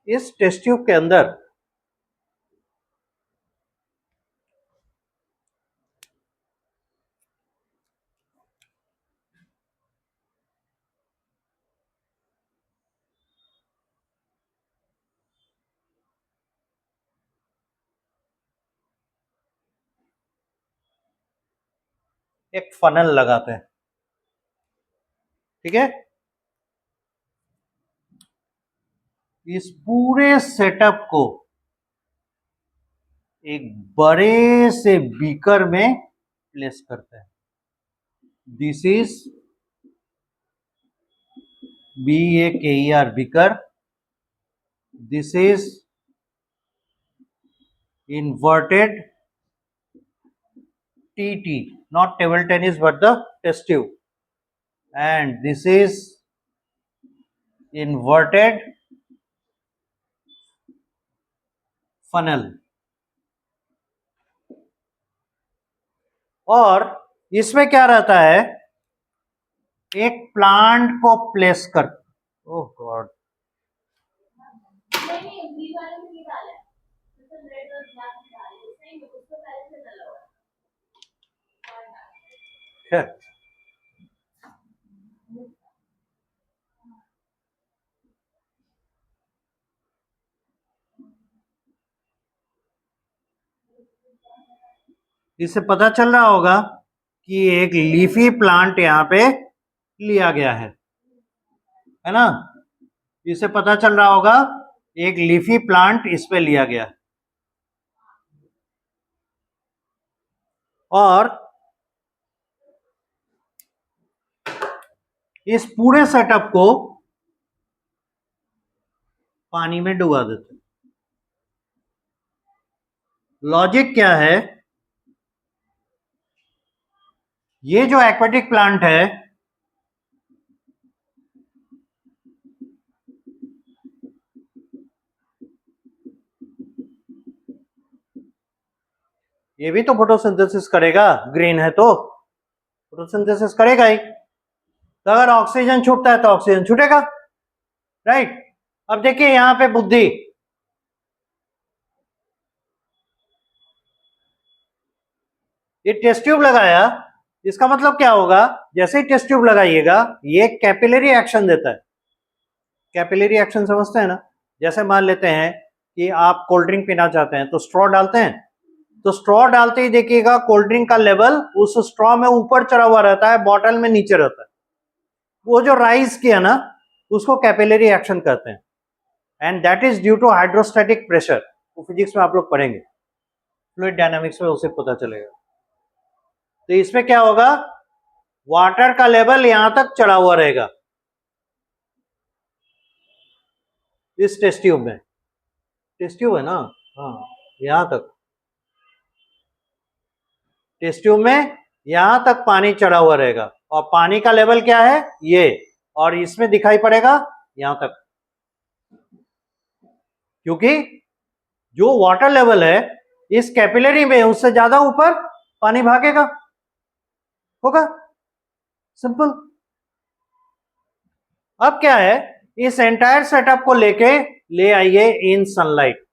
इस टेस्ट ट्यूब के अंदर एक फनल लगाते हैं. ठीक है. इस पूरे सेटअप को एक बड़े से बीकर में प्लेस करते हैं. This is BAKER beaker. This is inverted TT, not table tennis but the test tube, and this is inverted funnel. और इसमें क्या रहता है? एक प्लांट को प्लेस कर, ओह गॉड, इससे पता चल रहा होगा कि एक लीफी प्लांट यहाँ पे लिया गया है ना. इससे पता चल रहा होगा एक लीफी प्लांट इस पे लिया गया. और इस पूरे सेटअप को पानी में डुबा देते हैं। लॉजिक क्या है, ये जो एक्वेटिक प्लांट है ये भी तो फोटोसिंथेसिस करेगा, ग्रीन है तो फोटोसिंथेसिस करेगा ही। तो अगर ऑक्सीजन छूटता है तो ऑक्सीजन छूटेगा, राइट। अब देखिए यहां पे बुद्धि, ये टेस्ट ट्यूब लगाया, इसका मतलब क्या होगा, जैसे ही टेस्ट ट्यूब लगाइएगा ये कैपिलरी एक्शन देता है। कैपिलरी एक्शन समझते हैं ना, जैसे मान लेते हैं कि आप कोल्ड ड्रिंक पीना चाहते हैं तो स्ट्रॉ डालते हैं, तो स्ट्रॉ डालते ही देखिएगा कोल्ड ड्रिंक का लेवल उस स्ट्रॉ में ऊपर चढ़ा हुआ रहता है, बॉटल में नीचे रहता है। वो जो राइज किया ना उसको कैपिलरी एक्शन कहते हैं, and that is due to hydrostatic pressure. वो फिजिक्स में आप लोग पढ़ेंगे, फ्लूइड डायनामिक्स में उसे पता चलेगा। तो इसमें क्या होगा, वाटर का लेवल यहां तक चढ़ा हुआ रहेगा इस टेस्ट ट्यूब में, टेस्ट ट्यूब है ना, हाँ यहां तक टेस्ट ट्यूब में यहां तक पानी चढ़ा हुआ रहेगा, और पानी का लेवल क्या है ये, और इसमें दिखाई पड़ेगा यहां तक, क्योंकि जो वाटर लेवल है इस कैपिलरी में उससे ज्यादा ऊपर पानी भागेगा, होगा, सिंपल। अब क्या है, इस एंटायर सेटअप को लेके ले आइए इन सनलाइट,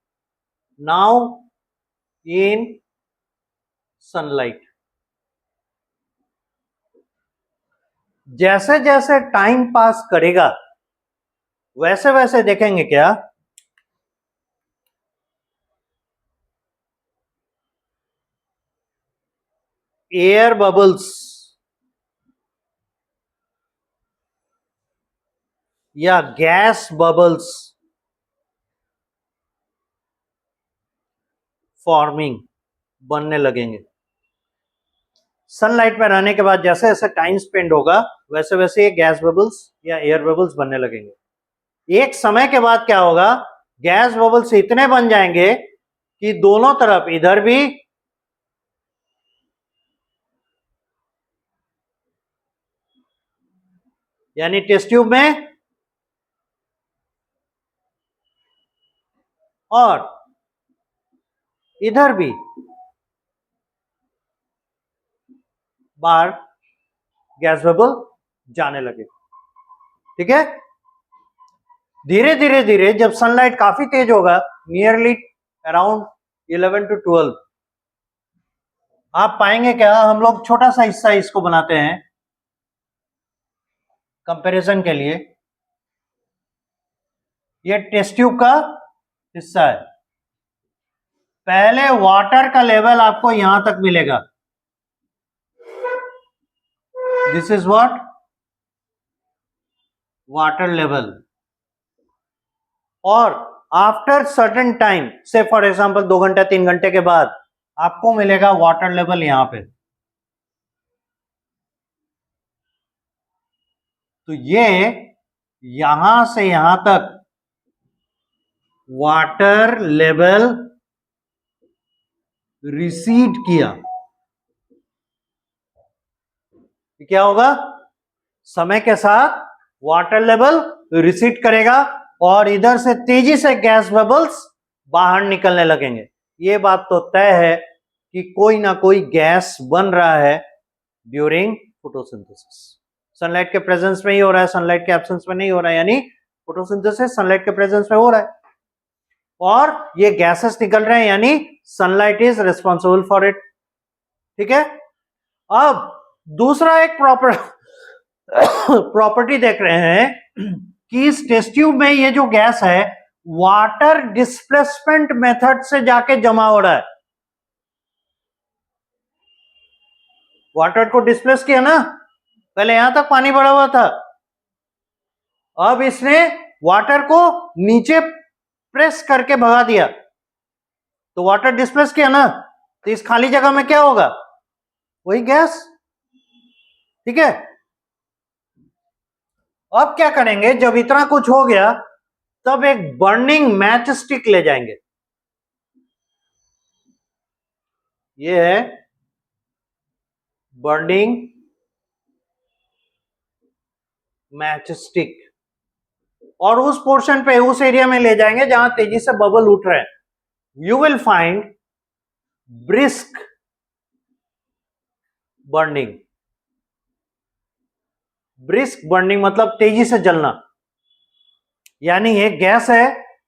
नाउ इन सनलाइट। जैसे जैसे टाइम पास करेगा वैसे वैसे देखेंगे क्या, एयर बबल्स या गैस बबल्स फॉर्मिंग बनने लगेंगे। सनलाइट में रहने के बाद जैसे जैसे टाइम स्पेंड होगा वैसे वैसे ये गैस बबल्स या एयर बबल्स बनने लगेंगे। एक समय के बाद क्या होगा, गैस बबल्स इतने बन जाएंगे कि दोनों तरफ, इधर भी यानी टेस्ट ट्यूब में और इधर भी बाहर गैस बबल जाने लगे, ठीक है। धीरे धीरे धीरे जब सनलाइट काफी तेज होगा, नियरली अराउंड 11 to 12, आप पाएंगे क्या, हम लोग छोटा सा हिस्सा इसको बनाते हैं कंपैरिजन के लिए, ये टेस्ट ट्यूब का हिस्सा है। पहले वाटर का लेवल आपको यहां तक मिलेगा, this is what water level, और आफ्टर सर्टेन टाइम, से फॉर एग्जांपल 2 घंटे 3 घंटे के बाद आपको मिलेगा वाटर लेवल यहां पे। तो ये यहां से यहां तक वाटर लेवल रिसीड किया, क्या होगा, समय के साथ वाटर लेवल रिसीड करेगा और इधर से तेजी से गैस बबल्स बाहर निकलने लगेंगे। ये बात तो तय है कि कोई ना कोई गैस बन रहा है ड्यूरिंग फोटोसिंथेसिस। सनलाइट के प्रेजेंस में ही हो रहा है, सनलाइट के एब्सेंस में नहीं हो रहा है, यानी फोटोसिंथेसिस सनलाइट के प्रेजेंस में हो रहा है और ये गैसेस निकल रहे हैं, यानी sunlight is responsible for it, ठीक है। अब दूसरा एक प्रॉपर्टी देख रहे हैं कि इस टेस्ट ट्यूब में ये जो गैस है वाटर डिस्प्लेसमेंट मेथड से जाके जमा हो रहा है। वाटर को डिस्प्लेस किया ना, पहले यहां तक पानी भरा हुआ था, अब इसने वाटर को नीचे प्रेस करके भगा दिया, तो वाटर डिस्प्लेस किया ना, तो इस खाली जगह में क्या होगा, वही गैस, ठीक है। अब क्या करेंगे, जब इतना कुछ हो गया तब एक बर्निंग मैच स्टिक ले जाएंगे, ये है बर्निंग मैच स्टिक, और उस पोर्शन पे, उस एरिया में ले जाएंगे जहां तेजी से बबल उठ रहे हैं. You will find brisk burning. Brisk burning मतलब तेजी से जलना, यानी ये गैस है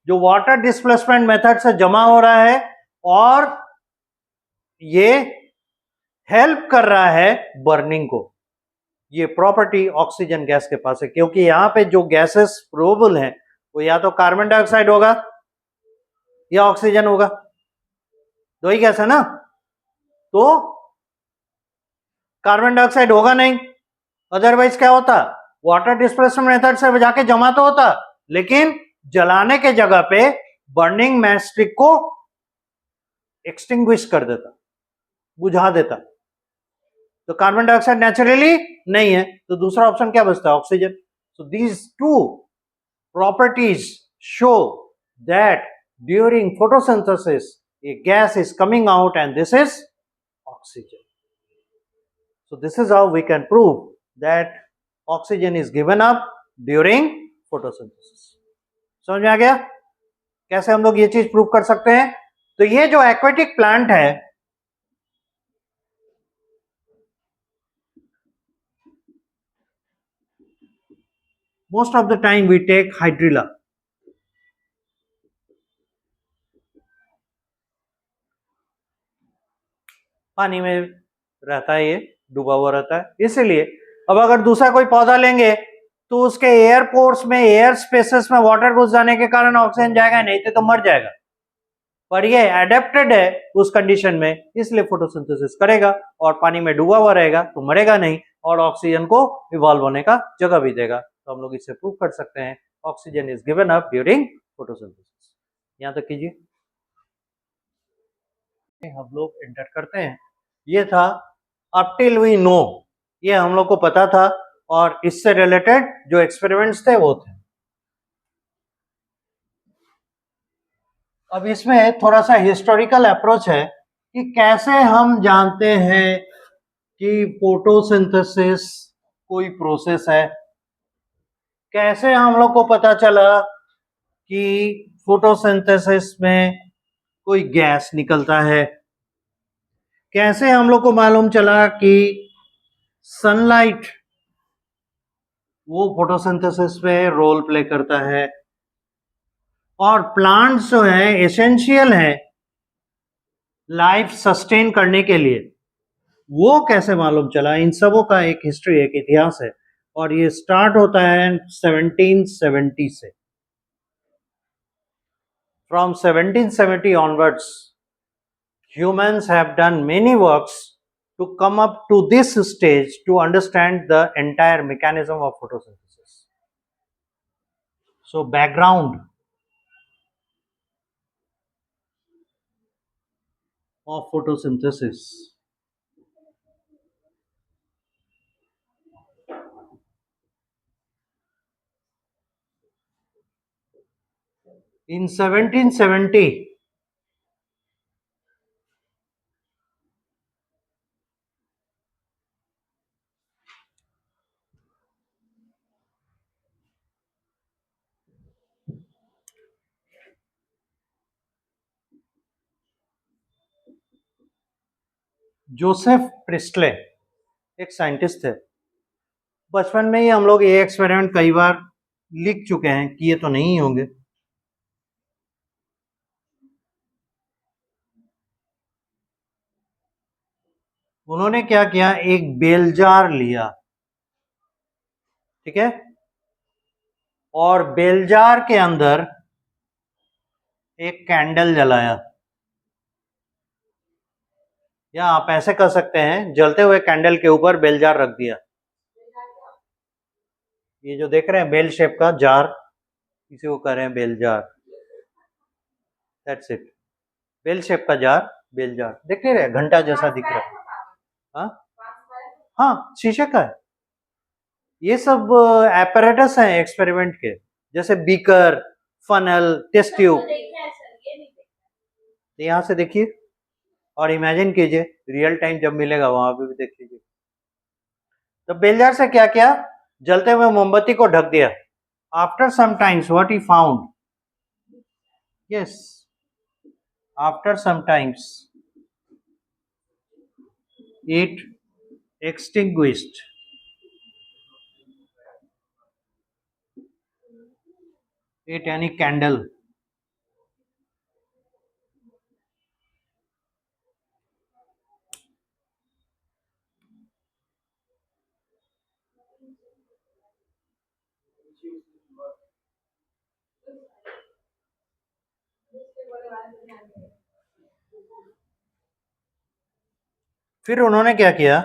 जो वाटर डिस्प्लेसमेंट मेथड से जमा हो रहा है और ये हेल्प कर रहा है बर्निंग को. ये प्रॉपर्टी ऑक्सीजन गैस के पास है, क्योंकि यहां पे जो गैसेस प्रोबेबल हैं वो या तो कार्बन डाइऑक्साइड होगा या ऑक्सीजन होगा, दो ही गैस है ना. तो कार्बन डाइऑक्साइड होगा नहीं, अदरवाइज क्या होता, वाटर डिस्प्लेसमेंट मेथड से जाके जमा तो होता, लेकिन जलाने के जगह पे बर्निंग मैस्टिक को एक्सटिंग्विश कर देता, बुझा देता. तो कार्बन डाइऑक्साइड नेचुरली नहीं है, तो दूसरा ऑप्शन क्या बचता है, oxygen. So these two properties show that during photosynthesis a gas is coming out and this is oxygen. So this is how we can prove that oxygen is given up during photosynthesis. समझ में आ गया कैसे हम लोग ये चीज prove कर सकते हैं. तो ये जो एक्वेटिक प्लांट है, most of the time we take hydrilla. पानी में रहता है, ये डूबा हुआ रहता है, इसीलिए अब अगर दूसरा कोई पौधा लेंगे तो उसके एयर पोर्स में, एयर स्पेसेस में वाटर घुस जाने के कारण ऑक्सीजन जाएगा, नहीं तो मर जाएगा. पर ये एडेप्टेड है उस कंडीशन में, इसलिए फोटोसिंथेसिस करेगा और पानी में डूबा हुआ रहेगा तो मरेगा नहीं और ऑक्सीजन को इवॉल्व होने का जगह भी देगा. तो हम लोग इससे प्रूव कर सकते हैं oxygen is given up during photosynthesis. यहां तक कीजिए, हम लोग एंटर करते हैं. ये था अप टिल वी नो, ये हम लोग को पता था और इससे रिलेटेड जो एक्सपेरिमेंट्स थे वो थे. अब इसमें थोड़ा सा हिस्टोरिकल अप्रोच है कि कैसे हम जानते हैं कि फोटोसिंथेसिस कोई प्रोसेस है, कैसे हम लोग को पता चला कि फोटोसिंथेसिस में कोई गैस निकलता है, कैसे हम लोग को मालूम चला कि सनलाइट वो फोटोसिंथेसिस में रोल प्ले करता है, और प्लांट्स जो है एसेंशियल है लाइफ सस्टेन करने के लिए, वो कैसे मालूम चला. इन सबों का एक हिस्ट्री, एक इतिहास है, और ये स्टार्ट होता है 1770 से. From 1770 onwards humans have done many works to come up to this stage to understand the entire mechanism of photosynthesis. So background of photosynthesis. In 1770, Joseph Presley एक साइंटिस्ट थे. बचपन में ही हम लोग ये एक्सपेरिमेंट कई बार लिख चुके हैं कि ये तो नहीं होंगे. उन्होंने क्या किया, एक बेल जार लिया, ठीक है, और बेल जार के अंदर एक कैंडल जलाया, या आप ऐसे कर सकते हैं, जलते हुए कैंडल के ऊपर बेल जार रख दिया. ये जो देख रहे हैं बेल शेप का जार, इसी को कह रहे हैं bell jar. That's it, bell shape का जार, बेल जार. देख नहीं रहे, घंटा जैसा दिख रहा है. हाँ हाँ, शीशे का है. ये सब एपरेटस हैं एक्सपेरिमेंट के, जैसे बीकर, फनल, टेस्ट ट्यूब। यहाँ से देखिए और इमेजिन कीजिए रियल टाइम जब मिलेगा वहां पे भी देख लीजिए। तो बेलजार से क्या किया, जलते हुए मोमबत्ती को ढक दिया। After some times what he found, yes, after some times it extinguished it any candle। फिर उन्होंने क्या किया,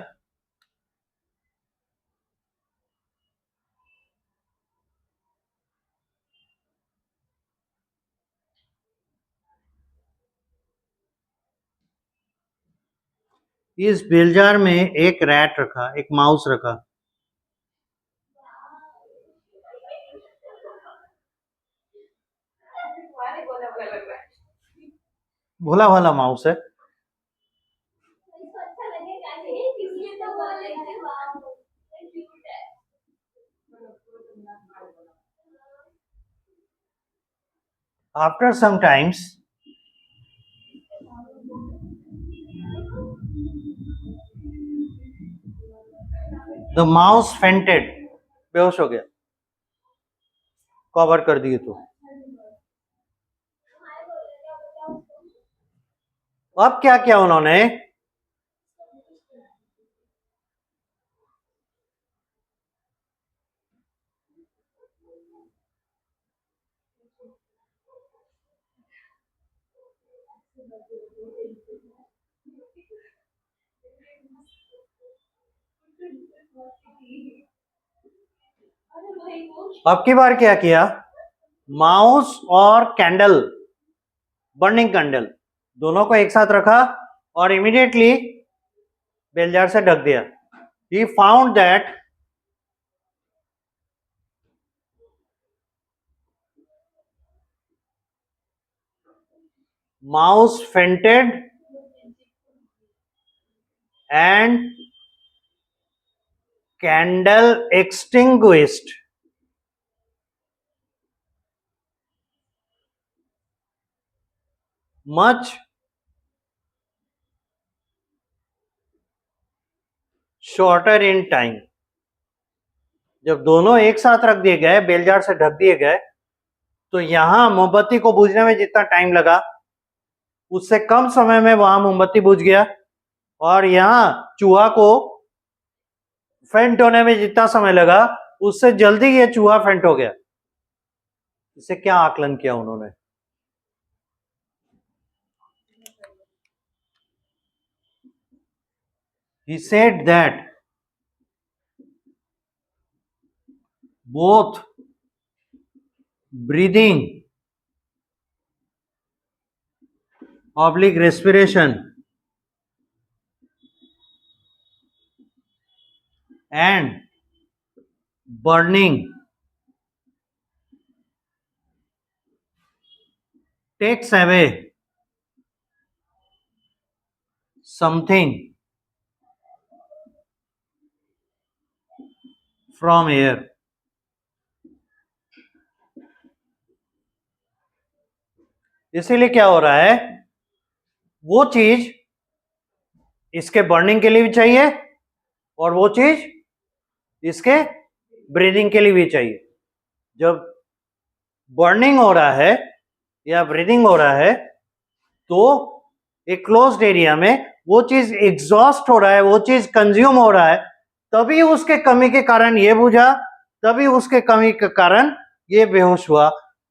इस बेलजार में एक रैट रखा, एक माउस रखा। भोला भाला माउस है। After some times the mouse fainted, बेहोश हो गया, कवर कर दिए। तो अब क्या किया उन्होंने, अब की बार क्या किया, माउस और कैंडल, बर्निंग कैंडल, दोनों को एक साथ रखा और इमीडिएटली बेलजार से ढक दिया। He found that mouse fainted and candle extinguished। much shorter in time। जब दोनों एक साथ रख दिए गए, बेलजार से ढक दिए गए, तो यहां मोमबत्ती को बुझने में जितना टाइम लगा उससे कम समय में वहां मोमबत्ती बुझ गया, और यहां चूहा को फेंट होने में जितना समय लगा उससे जल्दी ये चूहा फेंट हो गया। इसे क्या आकलन किया उन्होंने, he said that both breathing oblique respiration and burning takes away something from air। इसीलिए क्या हो रहा है, वो चीज इसके बर्निंग के लिए भी चाहिए और वो चीज इसके ब्रीदिंग के लिए भी चाहिए। जब बर्निंग हो रहा है या ब्रीदिंग हो रहा है तो एक क्लोज्ड एरिया में वो चीज एग्जॉस्ट हो रहा है, वो चीज कंज्यूम हो रहा है, तभी उसके कमी के कारण ये बुझा, तभी उसके कमी के कारण ये बेहोश हुआ,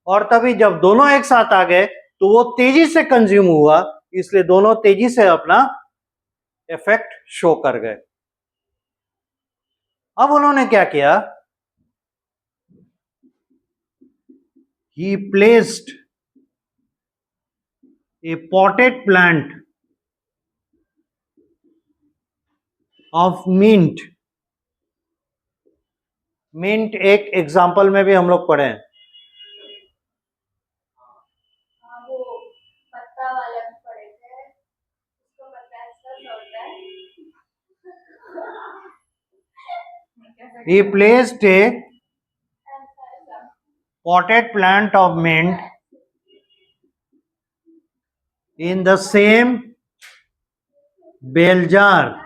और तभी जब दोनों एक साथ आ गए तो वो तेजी से कंज्यूम हुआ, इसलिए दोनों तेजी से अपना इफेक्ट शो कर गए। अब उन्होंने क्या किया, he placed a potted plant of mint। Mint एक एग्जाम्पल में भी हम लोग पढ़े हैं, He placed a potted plant of mint in the same bell jar,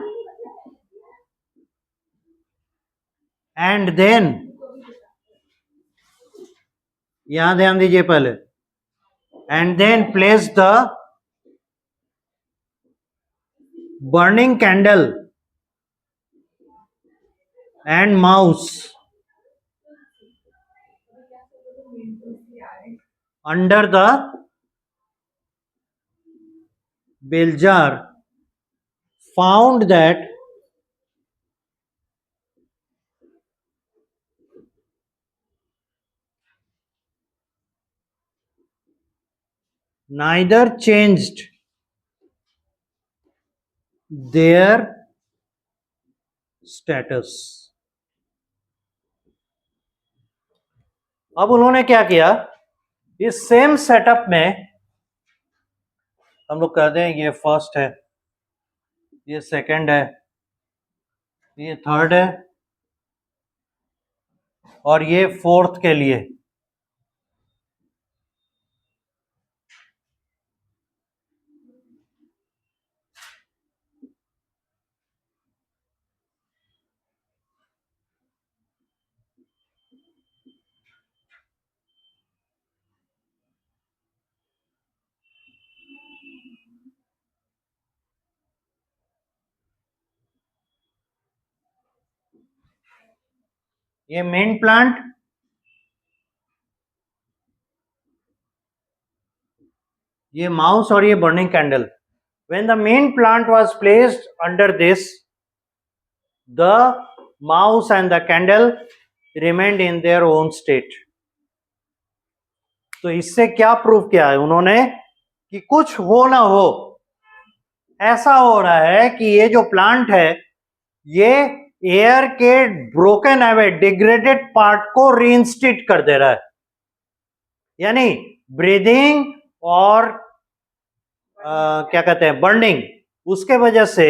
and then, यहां ध्यान दीजिए पहले, and then placed the burning candle and mouse under the bell jar, found that neither changed their status. अब उन्होंने क्या किया, इस same setup में हम लोग कहते हैं ये फर्स्ट है, ये सेकंड है, ये थर्ड है, और ये फोर्थ के लिए ये मेन प्लांट, ये माउस और ये burning candle. When the main plant was placed under this, the mouse and the candle remained in their own state. तो इससे क्या प्रूव किया है उन्होंने कि कुछ हो ना हो, ऐसा हो रहा है कि ये जो प्लांट है ये एयर के ब्रोकन अवे डिग्रेडेड पार्ट को रीइंस्टेट कर दे रहा है, यानी ब्रीदिंग और क्या कहते हैं बर्निंग, उसके वजह से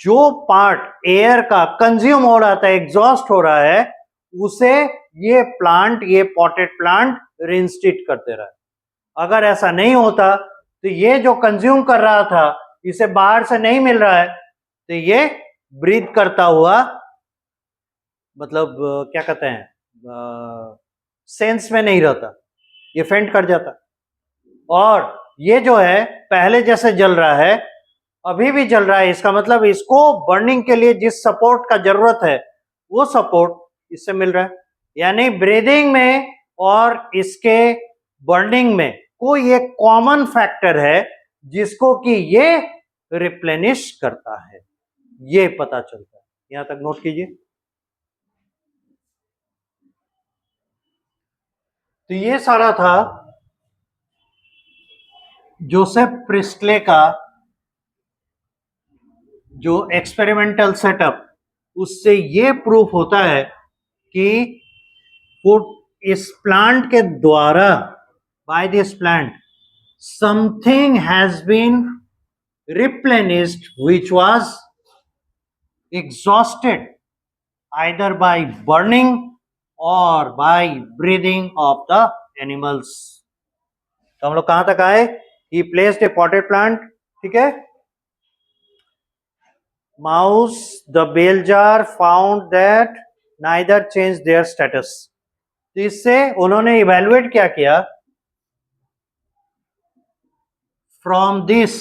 जो पार्ट एयर का कंज्यूम हो रहा था, एग्जॉस्ट हो रहा है, उसे ये प्लांट, ये पॉटेड प्लांट रीइंस्टेट कर दे रहा है. अगर ऐसा नहीं होता तो ये जो कंज्यूम कर रहा था, इसे बाहर से नहीं मिल रहा है, तो ये ब्रीथ करता हुआ, मतलब क्या कहते हैं, सेंस में नहीं रहता, ये फेंट कर जाता. और ये जो है पहले जैसे जल रहा है, अभी भी जल रहा है. इसका मतलब इसको बर्निंग के लिए जिस सपोर्ट का जरूरत है वो सपोर्ट इससे मिल रहा है. यानी ब्रीदिंग में और इसके बर्निंग में कोई एक कॉमन फैक्टर है जिसको कि ये रिप्लेनिश करता है, ये पता चलता है. यहां तक नोट कीजिए. तो ये सारा था जोसेफ प्रिस्टले का जो एक्सपेरिमेंटल सेटअप, उससे ये प्रूफ होता है कि इस प्लांट के द्वारा, by this plant, something has been replenished which was exhausted either by burning or by breathing of the animals. तो हम लोग कहां तक आए, he placed a potted plant, ठीक है, mouse, the bell jar found that neither changed their status. तो इससे उन्होंने इवेल्युएट क्या किया, from this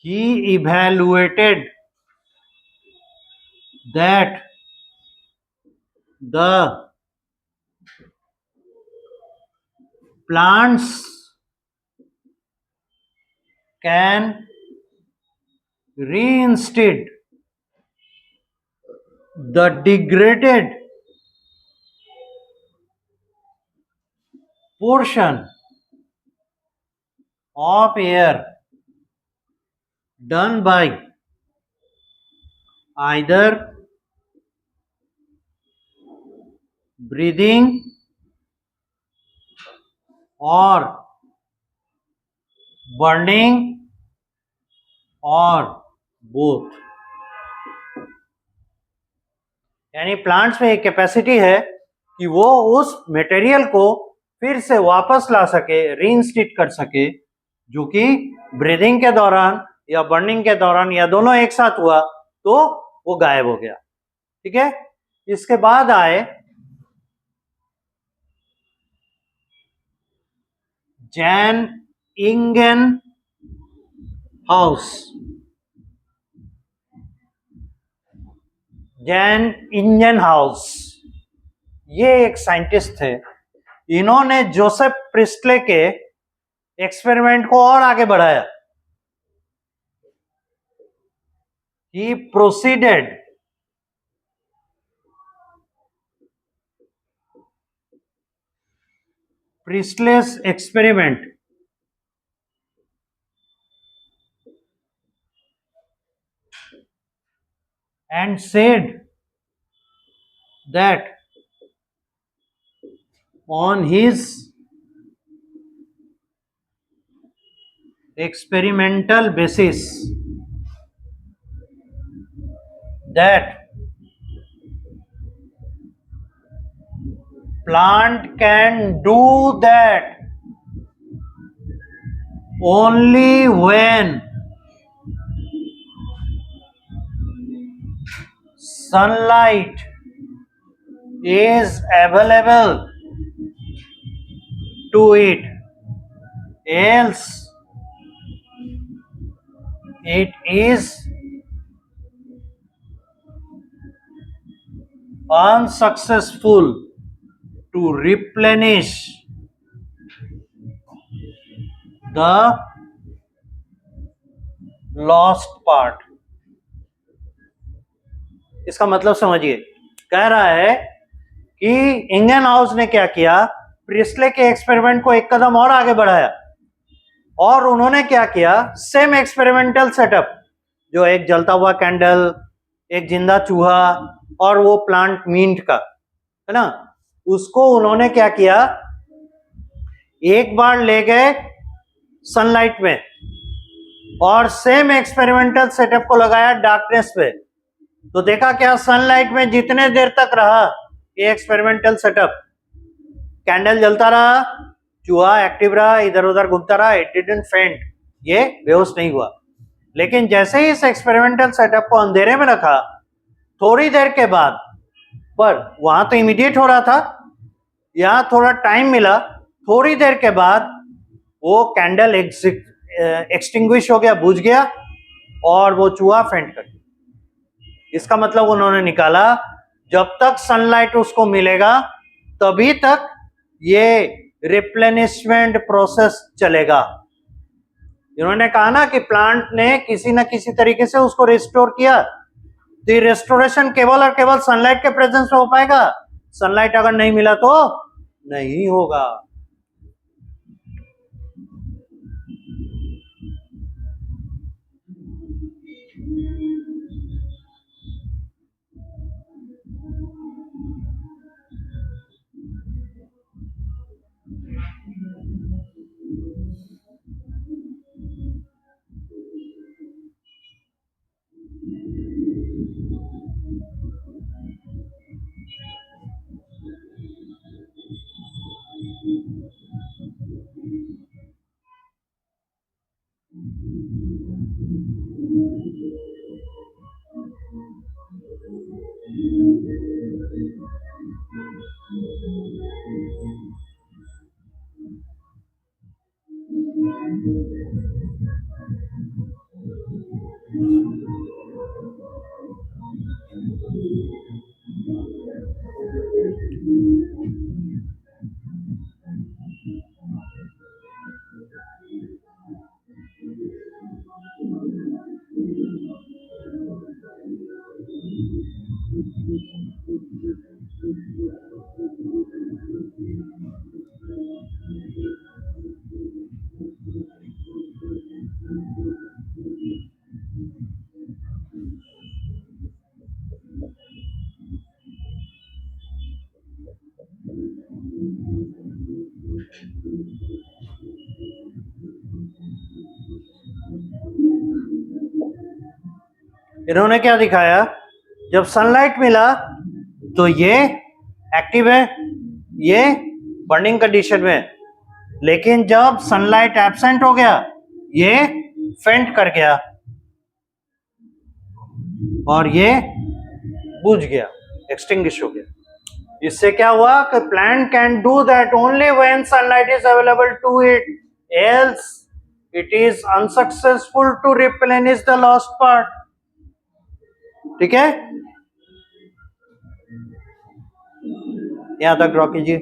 he evaluated that the plants can reinstate the degraded portion of air done by either breathing or burning or both. यानी plants में एक capacity है कि वो उस मटेरियल को फिर से वापस ला सके, रीइंस्टेट कर सके, जो कि ब्रीदिंग के दौरान या बर्निंग के दौरान या दोनों एक साथ हुआ तो वो गायब हो गया। ठीक है, इसके बाद आए Jan Ingenhousz. Jan Ingenhousz ये एक साइंटिस्ट थे। इन्होंने जोसेफ प्रिस्टले के एक्सपेरिमेंट को और आगे बढ़ाया। He proceeded Priestley's experiment and said that on his experimental basis that plant can do that only when sunlight is available to it, else it is unsuccessful to replenish the lost part। इसका मतलब समझिए, कह रहा है कि इंगन house ने क्या किया, प्रिस्टले के एक्सपेरिमेंट को एक कदम और आगे बढ़ाया और उन्होंने क्या किया, सेम एक्सपेरिमेंटल सेटअप, जो एक जलता हुआ कैंडल, एक जिंदा चूहा और वो प्लांट मिंट का, है ना, उसको उन्होंने क्या किया, एक बार ले गए सनलाइट में और सेम एक्सपेरिमेंटल सेटअप को लगाया डार्कनेस पे, तो देखा क्या, सनलाइट में जितने देर तक रहा ये एक्सपेरिमेंटल सेटअप, कैंडल जलता रहा, चूहा एक्टिव रहा, इधर उधर घूमता रहा, इट डिडंट फेंट, ये बेहोश नहीं हुआ। लेकिन जैसे ही इस एक्सपेरिमेंटल सेटअप को अंधेरे में रखा, थोड़ी देर के बाद, पर वहां तो इमीडिएट हो रहा था, यहां थोड़ा टाइम मिला, थोड़ी देर के बाद वो कैंडल एक्सटिंग्विश हो गया, बुझ गया और वो चूहा फेंट कर गया। इसका मतलब उन्होंने निकाला, जब तक सनलाइट उसको मिलेगा तभी तक ये रिप्लेनिशमेंट प्रोसेस चलेगा। इन्होंने कहा ना कि प्लांट ने किसी ना किसी तरीके से उसको रिस्टोर किया, तो ये रेस्टोरेशन केवल और केवल सनलाइट के प्रेजेंस में हो पाएगा, सनलाइट अगर नहीं मिला तो नहीं होगा। इन्होंने क्या दिखाया, जब सनलाइट मिला तो ये एक्टिव है, ये बर्निंग कंडीशन में, लेकिन जब सनलाइट एब्सेंट हो गया ये फेंट कर गया और ये बुझ गया, एक्सटिंग्विश हो गया। इससे क्या हुआ कि plant can do that only when sunlight is available to it, else it is unsuccessful to replenish the lost part. ठीक है, यहां तक ड्रॉ कीजिए।